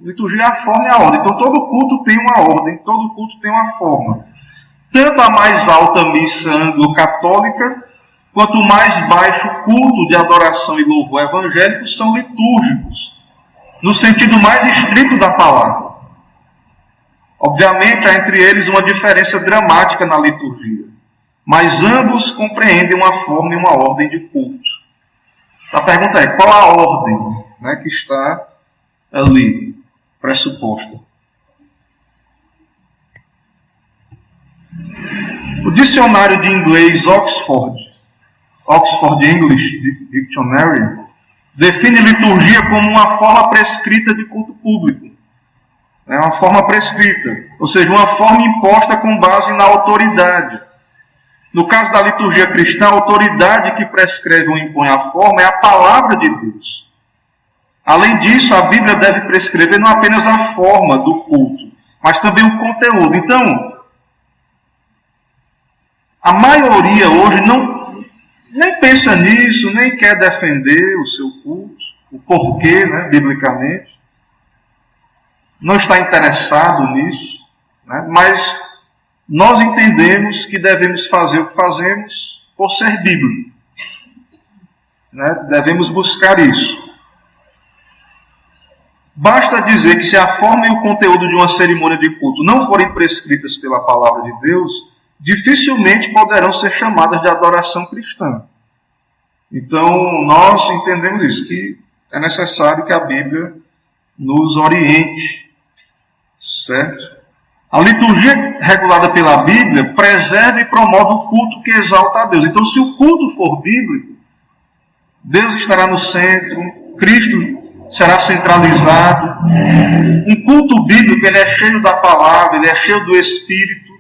Liturgia é a forma e a ordem. Então todo culto tem uma ordem, todo culto tem uma forma. Tanto a mais alta missa anglo-católica, quanto o mais baixo culto de adoração e louvor evangélico são litúrgicos, no sentido mais estrito da palavra. Obviamente, há entre eles uma diferença dramática na liturgia, mas ambos compreendem uma forma e uma ordem de culto. A pergunta é, qual a ordem, né, que está ali pressuposta? O dicionário de inglês Oxford English Dictionary, define liturgia como uma forma prescrita de culto público. É uma forma prescrita, ou seja, uma forma imposta com base na autoridade. No caso da liturgia cristã, a autoridade que prescreve ou impõe a forma é a palavra de Deus. Além disso, a Bíblia deve prescrever não apenas a forma do culto, mas também o conteúdo. Então, a maioria hoje nem pensa nisso, nem quer defender o seu culto, o porquê, né, biblicamente. Não está interessado nisso, né, mas nós entendemos que devemos fazer o que fazemos por ser bíblico. Né, devemos buscar isso. Basta dizer que se a forma e o conteúdo de uma cerimônia de culto não forem prescritas pela palavra de Deus, dificilmente poderão ser chamadas de adoração cristã. Então, nós entendemos isso, que é necessário que a Bíblia nos oriente, certo? A liturgia regulada pela Bíblia preserva e promove o culto que exalta a Deus. Então, se o culto for bíblico, Deus estará no centro, Cristo será centralizado. Um culto bíblico, ele é cheio da palavra, ele é cheio do Espírito.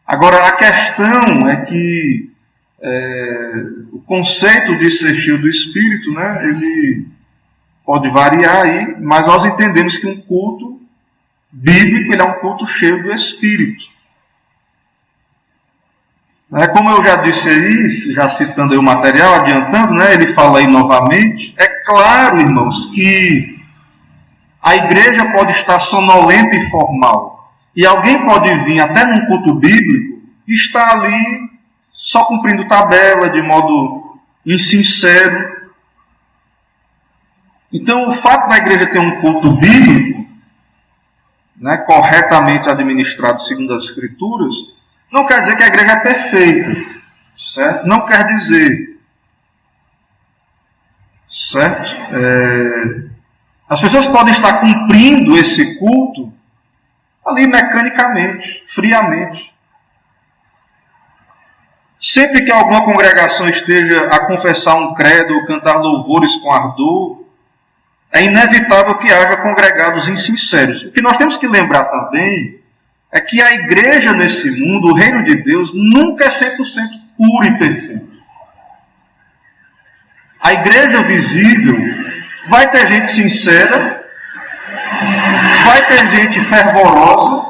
Agora, a questão é que o conceito de ser cheio do Espírito, né, ele pode variar aí, mas nós entendemos que um culto bíblico, ele é um culto cheio do Espírito. Como eu já disse aí, já citando aí o material, adiantando, né, ele fala aí novamente, é claro, irmãos, que a igreja pode estar sonolenta e formal, e alguém pode vir até num culto bíblico e estar ali só cumprindo tabela, de modo insincero. Então, o fato da igreja ter um culto bíblico, né, corretamente administrado segundo as Escrituras, não quer dizer que a igreja é perfeita, certo? Não quer dizer, certo? As pessoas podem estar cumprindo esse culto ali mecanicamente, friamente. Sempre que alguma congregação esteja a confessar um credo ou cantar louvores com ardor, é inevitável que haja congregados insinceros. O que nós temos que lembrar também é que a igreja nesse mundo, o reino de Deus, nunca é 100% puro e perfeito. A igreja visível vai ter gente sincera, vai ter gente fervorosa,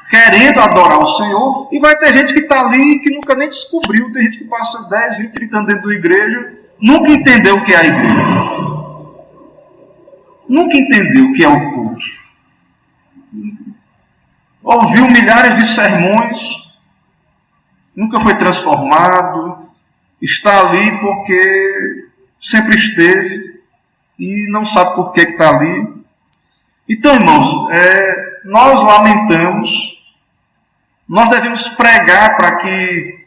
querendo adorar o Senhor, e vai ter gente que está ali que nunca nem descobriu. Tem gente que passa 10, 20, 30 anos dentro da igreja, nunca entendeu o que é a igreja. Nunca entendeu o que é o culto. Ouviu milhares de sermões, nunca foi transformado, está ali porque sempre esteve e não sabe por que está ali. Então, irmãos, nós lamentamos, nós devemos pregar para que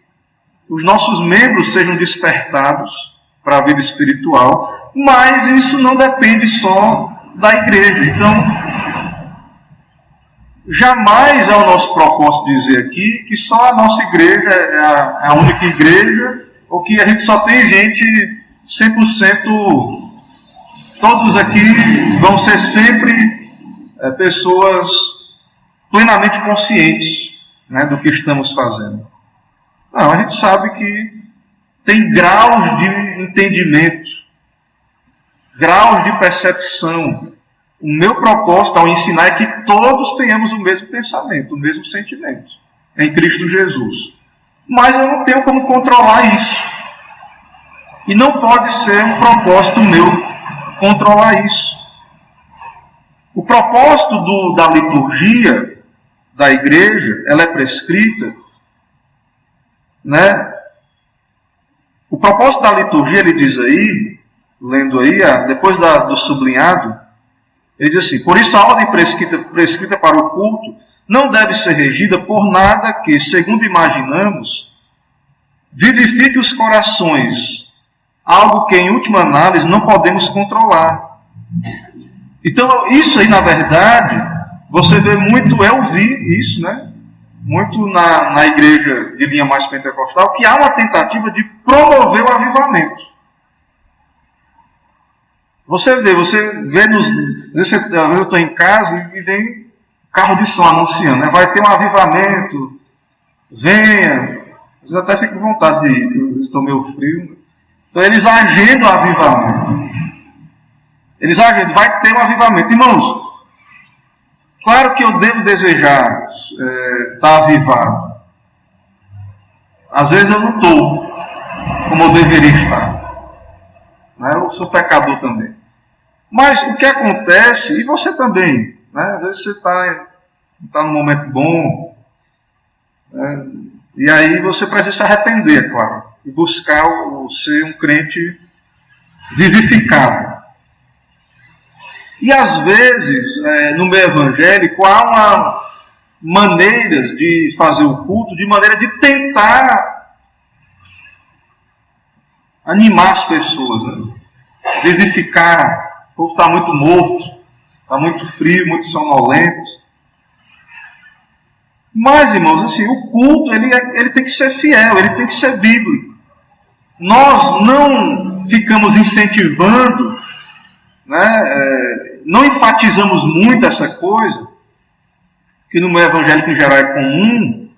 os nossos membros sejam despertados para a vida espiritual, mas isso não depende só da igreja. Então, jamais é o nosso propósito dizer aqui que só a nossa igreja é a única igreja, ou que a gente só tem gente 100%, todos aqui vão ser sempre pessoas plenamente conscientes, né, do que estamos fazendo. Não, a gente sabe que tem graus de entendimento, graus de percepção. O meu propósito ao ensinar é que todos tenhamos o mesmo pensamento, o mesmo sentimento em Cristo Jesus. Mas eu não tenho como controlar isso. E não pode ser um propósito meu controlar isso. O propósito da liturgia da igreja, ela é prescrita, né? O propósito da liturgia, ele diz aí, lendo aí, depois do sublinhado, ele diz assim: por isso a ordem prescrita para o culto não deve ser regida por nada que, segundo imaginamos, vivifique os corações, algo que em última análise não podemos controlar. Então isso aí, na verdade, você vê muito, eu vi isso, né? Muito na igreja de linha mais pentecostal, que há uma tentativa de promover o avivamento. Você vê às vezes eu estou em casa e vem carro de som anunciando, né? Vai ter um avivamento, venha. Às vezes até fico com vontade de ir, eu estou meio frio. Então eles agendam o avivamento. Eles agendam, vai ter um avivamento. Irmãos, claro que eu devo desejar estar avivado. Às vezes eu não estou como eu deveria estar. Eu sou pecador também. Mas o que acontece, e você também, né? Às vezes você está num momento bom, né? E aí você precisa se arrepender, claro, e buscar ser um crente vivificado. E às vezes, no meio evangélico, há maneiras de fazer o culto, de maneira de tentar animar as pessoas, né? Vivificar. O povo está muito morto, está muito frio, muito sonolento. Mas, irmãos, assim, o culto ele tem que ser fiel, ele tem que ser bíblico. Nós não ficamos incentivando, né, não enfatizamos muito essa coisa, que no meio evangélico em geral é comum,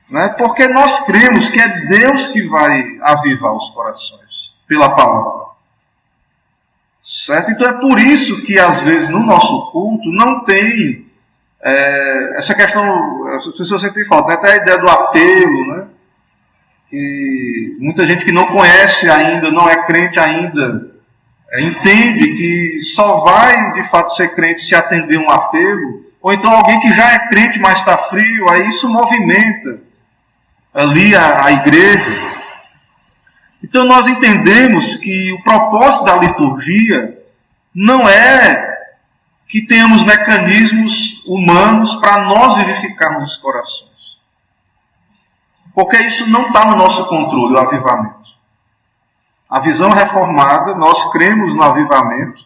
né, porque nós cremos que é Deus que vai avivar os corações pela palavra. Certo? Então é por isso que às vezes no nosso culto não tem essa questão, as pessoas sentem falta, né? Até a ideia do apelo, né? Que muita gente que não conhece ainda, não é crente ainda, entende que só vai de fato ser crente se atender um apelo, ou então alguém que já é crente, mas está frio, aí isso movimenta ali a igreja. Então nós entendemos que o propósito da liturgia não é que tenhamos mecanismos humanos para nós vivificarmos os corações. Porque isso não está no nosso controle, o avivamento. A visão reformada, nós cremos no avivamento,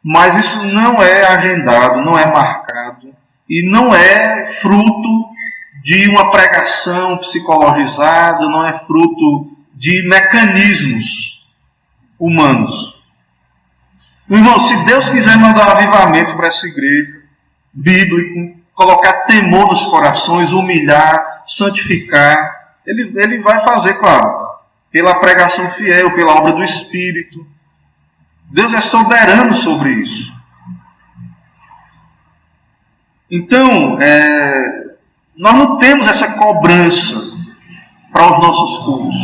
mas isso não é agendado, não é marcado, e não é fruto de uma pregação psicologizada, não é fruto de mecanismos humanos. Irmão, se Deus quiser mandar um avivamento para essa igreja, bíblico, colocar temor nos corações, humilhar, santificar, ele vai fazer, claro, pela pregação fiel, pela obra do Espírito. Deus é soberano sobre isso. Então, nós não temos essa cobrança para os nossos cultos.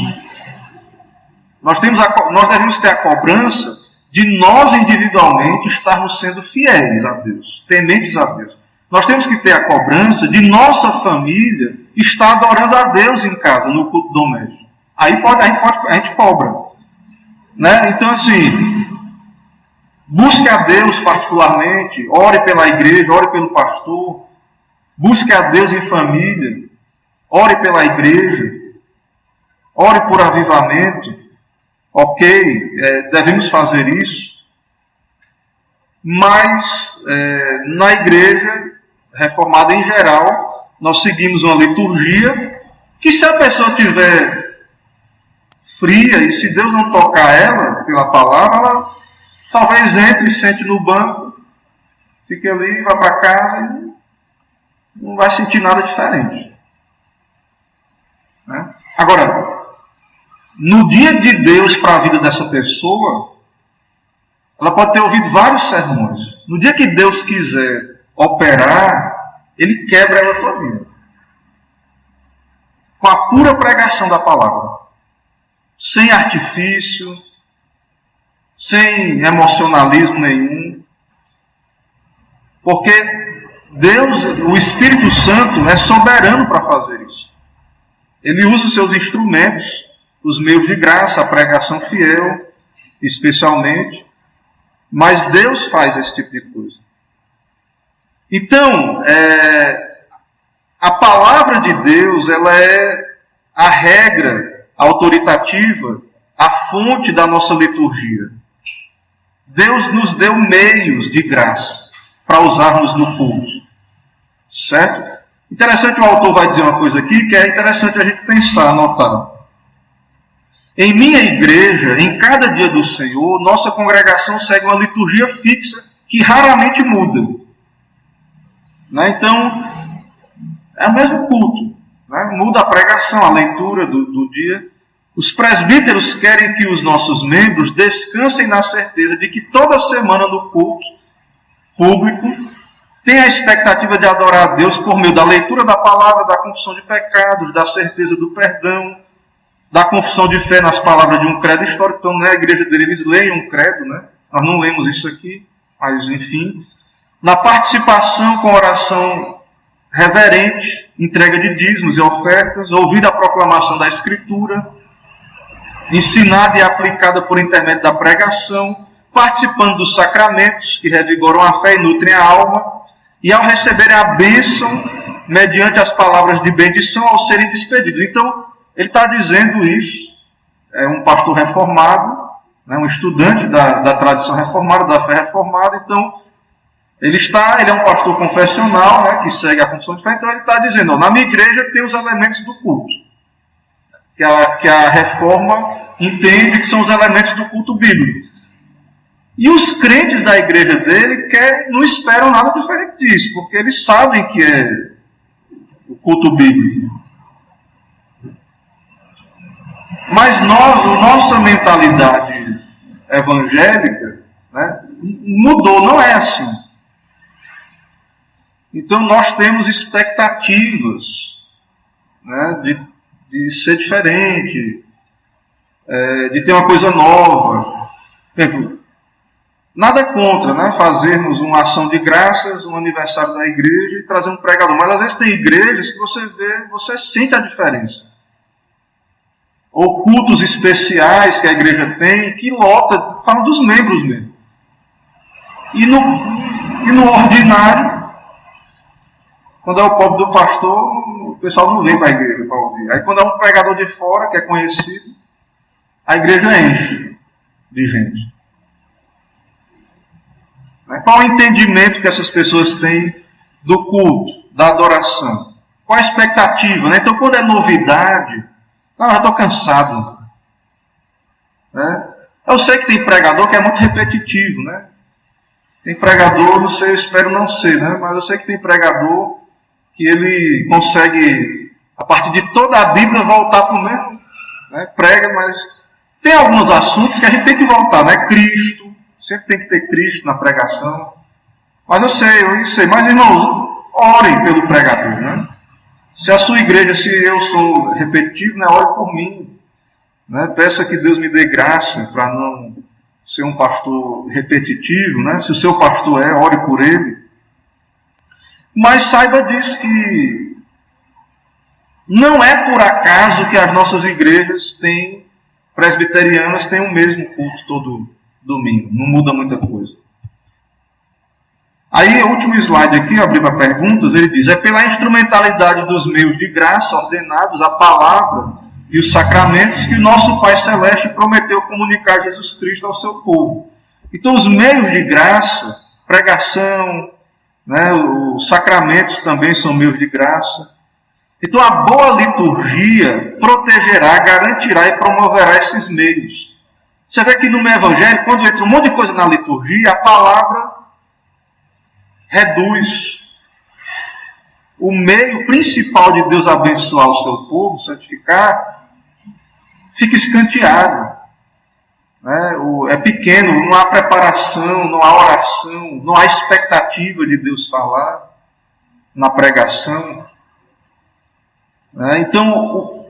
Nós devemos ter a cobrança de nós individualmente estarmos sendo fiéis a Deus, tementes a Deus. Nós temos que ter a cobrança de nossa família estar adorando a Deus em casa, no culto doméstico. Aí a gente cobra. Né? Então, assim, busque a Deus particularmente, ore pela igreja, ore pelo pastor, busque a Deus em família, ore pela igreja, ore por avivamento. Ok, devemos fazer isso, mas na igreja reformada em geral, nós seguimos uma liturgia que, se a pessoa estiver fria e se Deus não tocar ela pela palavra, ela talvez entre e sente no banco, fique ali, vá para casa e não vai sentir nada diferente. Né? Agora, no dia de Deus para a vida dessa pessoa, ela pode ter ouvido vários sermões. No dia que Deus quiser operar, Ele quebra ela todinha. Com a pura pregação da palavra. Sem artifício, sem emocionalismo nenhum. Porque Deus, o Espírito Santo, é soberano para fazer isso. Ele usa os seus instrumentos, os meios de graça, a pregação fiel, especialmente. Mas Deus faz esse tipo de coisa. Então, a palavra de Deus, ela é a regra autoritativa, a fonte da nossa liturgia. Deus nos deu meios de graça para usarmos no culto. Certo? Interessante, o autor vai dizer uma coisa aqui que é interessante a gente pensar, anotar. Em minha igreja, em cada dia do Senhor, nossa congregação segue uma liturgia fixa que raramente muda. Né? Então, é o mesmo culto. Né? Muda a pregação, a leitura do dia. Os presbíteros querem que os nossos membros descansem na certeza de que toda semana no culto público tem a expectativa de adorar a Deus por meio da leitura da palavra, da confissão de pecados, da certeza do perdão, da confissão de fé nas palavras de um credo histórico. Então, na igreja dele, eles leem um credo, né? Nós não lemos isso aqui, mas enfim. Na participação com oração reverente, entrega de dízimos e ofertas, ouvir a proclamação da Escritura, ensinada e aplicada por intermédio da pregação, participando dos sacramentos que revigoram a fé e nutrem a alma, e ao receberem a bênção, mediante as palavras de bendição, ao serem despedidos. Então, ele está dizendo isso, é um pastor reformado, né, um estudante da tradição reformada, da fé reformada. Então, ele é um pastor confessional, né, que segue a confissão de fé. Então, ele está dizendo, na minha igreja tem os elementos do culto. que a reforma entende que são os elementos do culto bíblico. E os crentes da igreja dele não esperam nada diferente disso, porque eles sabem que é o culto bíblico. Mas nossa mentalidade evangélica, né, mudou, não é assim. Então nós temos expectativas, né, de ser diferente, de ter uma coisa nova. Por exemplo, nada contra, né, fazermos uma ação de graças, um aniversário da igreja e trazer um pregador. Mas às vezes tem igrejas que você sente a diferença. Ou cultos especiais que a igreja tem, que lota, fala dos membros mesmo. E no ordinário, quando é o pobre do pastor, o pessoal não vem para a igreja para ouvir. Aí quando é um pregador de fora, que é conhecido, a igreja enche de gente. Qual o entendimento que essas pessoas têm do culto, da adoração? Qual a expectativa? Né? Então, quando é novidade, não, eu estou cansado. Né? Eu sei que tem pregador que é muito repetitivo. Né? Tem pregador, não sei, eu espero não ser, né? Mas eu sei que tem pregador que ele consegue, a partir de toda a Bíblia, voltar para o mesmo. Né? Prega, mas tem alguns assuntos que a gente tem que voltar. Né? Cristo. Sempre tem que ter Cristo na pregação. Mas eu sei. Mas, irmãos, orem pelo pregador, né? Se a sua igreja, se eu sou repetitivo, né, ore por mim. Né? Peça que Deus me dê graça para não ser um pastor repetitivo. Né? Se o seu pastor ore por ele. Mas saiba disso que não é por acaso que as nossas igrejas presbiterianas têm o mesmo culto todo domingo, não muda muita coisa. Aí, o último slide aqui, abri para perguntas, ele diz: é pela instrumentalidade dos meios de graça ordenados, a palavra e os sacramentos, que o nosso Pai Celeste prometeu comunicar Jesus Cristo ao seu povo. Então, os meios de graça, pregação, né, os sacramentos também são meios de graça. Então, a boa liturgia protegerá, garantirá e promoverá esses meios. Você vê que no meio evangélico, quando entra um monte de coisa na liturgia, a palavra reduz. O meio principal de Deus abençoar o seu povo, santificar, fica escanteado. É pequeno, não há preparação, não há oração, não há expectativa de Deus falar na pregação. Então,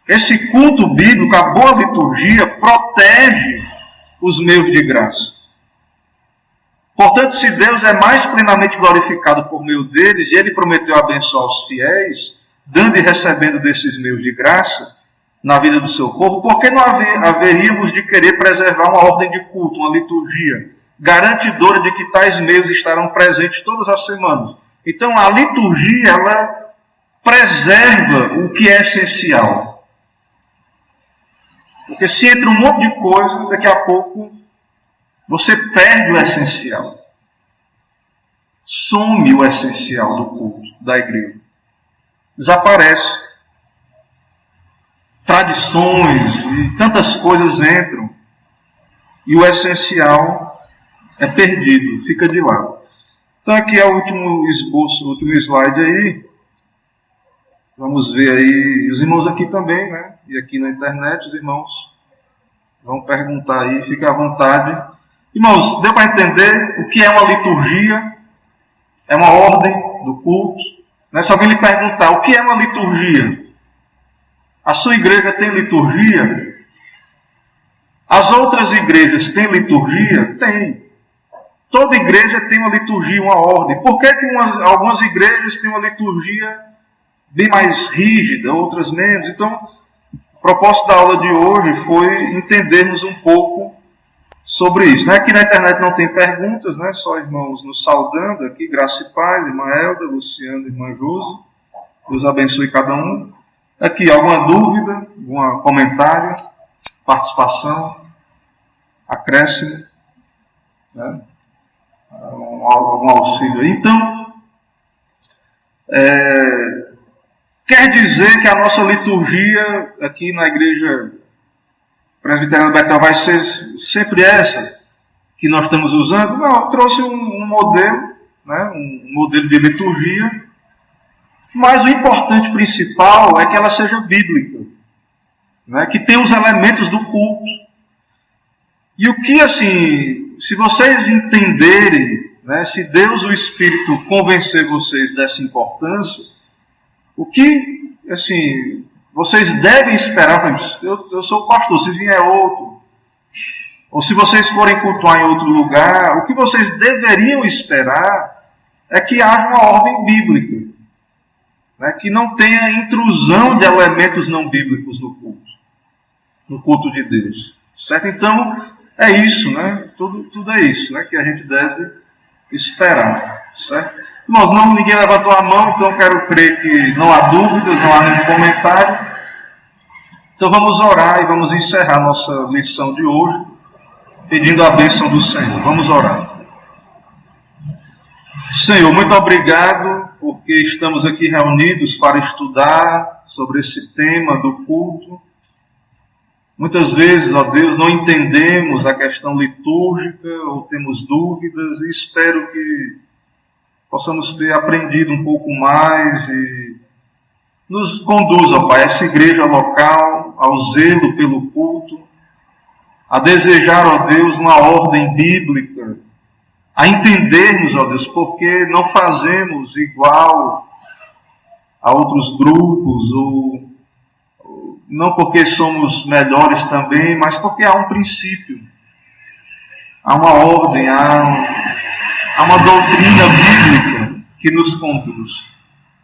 esse culto bíblico, a boa liturgia, protege os meios de graça. Portanto, se Deus é mais plenamente glorificado por meio deles, e Ele prometeu abençoar os fiéis, dando e recebendo desses meios de graça na vida do seu povo, por que não haveríamos de querer preservar uma ordem de culto, uma liturgia, garantidora de que tais meios estarão presentes todas as semanas? Então, a liturgia, ela preserva o que é essencial. Porque se entra um monte de coisa, daqui a pouco você perde o essencial. Some o essencial do culto, da igreja. Desaparece. Tradições e tantas coisas entram. E o essencial é perdido, fica de lado. Então aqui é o último esboço, o último slide aí. Vamos ver aí, os irmãos aqui também, né? E aqui na internet, os irmãos vão perguntar aí, fica à vontade. Irmãos, deu para entender o que é uma liturgia? É uma ordem do culto. Né? Se alguém lhe perguntar, o que é uma liturgia? A sua igreja tem liturgia? As outras igrejas têm liturgia? Tem. Toda igreja tem uma liturgia, uma ordem. Por que algumas igrejas têm uma liturgia bem mais rígida, outras menos? Então, o propósito da aula de hoje foi entendermos um pouco sobre isso. Aqui na internet não tem perguntas, né? Só irmãos nos saudando aqui, graça e paz, irmã Elda, Luciano, irmã Josi. Deus abençoe cada um. Aqui, alguma dúvida, algum comentário, participação, acréscimo, né? Algum auxílio aí. Então, quer dizer que a nossa liturgia aqui na Igreja Presbiteriana Betel vai ser sempre essa que nós estamos usando? Não, eu trouxe um modelo, né, um modelo de liturgia, mas o importante principal é que ela seja bíblica, né, que tenha os elementos do culto. E o que, assim, se vocês entenderem, né, se Deus, o Espírito, convencer vocês dessa importância, o que, assim, vocês devem esperar, eu sou pastor, se vier outro, ou se vocês forem cultuar em outro lugar, o que vocês deveriam esperar é que haja uma ordem bíblica, né, que não tenha intrusão de elementos não bíblicos no culto de Deus. Certo? Então, é isso, né? Tudo é isso, né, que a gente deve esperar. Certo? Irmãos, ninguém levantou a mão, então quero crer que não há dúvidas, não há nenhum comentário. Então vamos orar e vamos encerrar nossa lição de hoje, pedindo a bênção do Senhor. Vamos orar. Senhor, muito obrigado porque estamos aqui reunidos para estudar sobre esse tema do culto. Muitas vezes, ó Deus, não entendemos a questão litúrgica ou temos dúvidas, e espero que possamos ter aprendido um pouco mais e nos conduz, ó Pai, a essa igreja local, ao zelo pelo culto, a desejar, ó Deus, uma ordem bíblica, a entendermos, ó Deus, porque não fazemos igual a outros grupos, ou não porque somos melhores também, mas porque há um princípio, há uma ordem, há uma doutrina bíblica que nos conduz.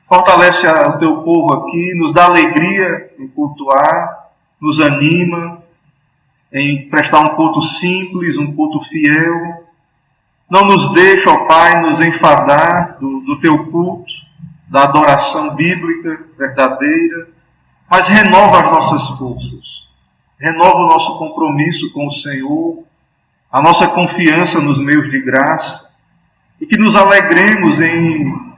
Fortalece o teu povo aqui, nos dá alegria em cultuar, nos anima em prestar um culto simples, um culto fiel. Não nos deixa, ó Pai, nos enfadar do teu culto, da adoração bíblica verdadeira, mas renova as nossas forças, renova o nosso compromisso com o Senhor, a nossa confiança nos meios de graça, e que nos alegremos em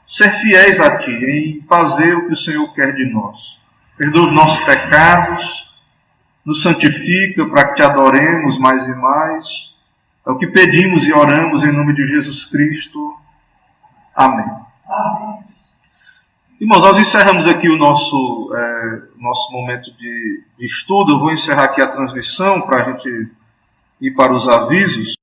ser fiéis a Ti, em fazer o que o Senhor quer de nós. Perdoa os nossos pecados, nos santifica para que Te adoremos mais e mais. É o que pedimos e oramos em nome de Jesus Cristo. Amém. Amém. Irmãos, nós encerramos aqui o nosso momento de estudo. Eu vou encerrar aqui a transmissão para a gente ir para os avisos.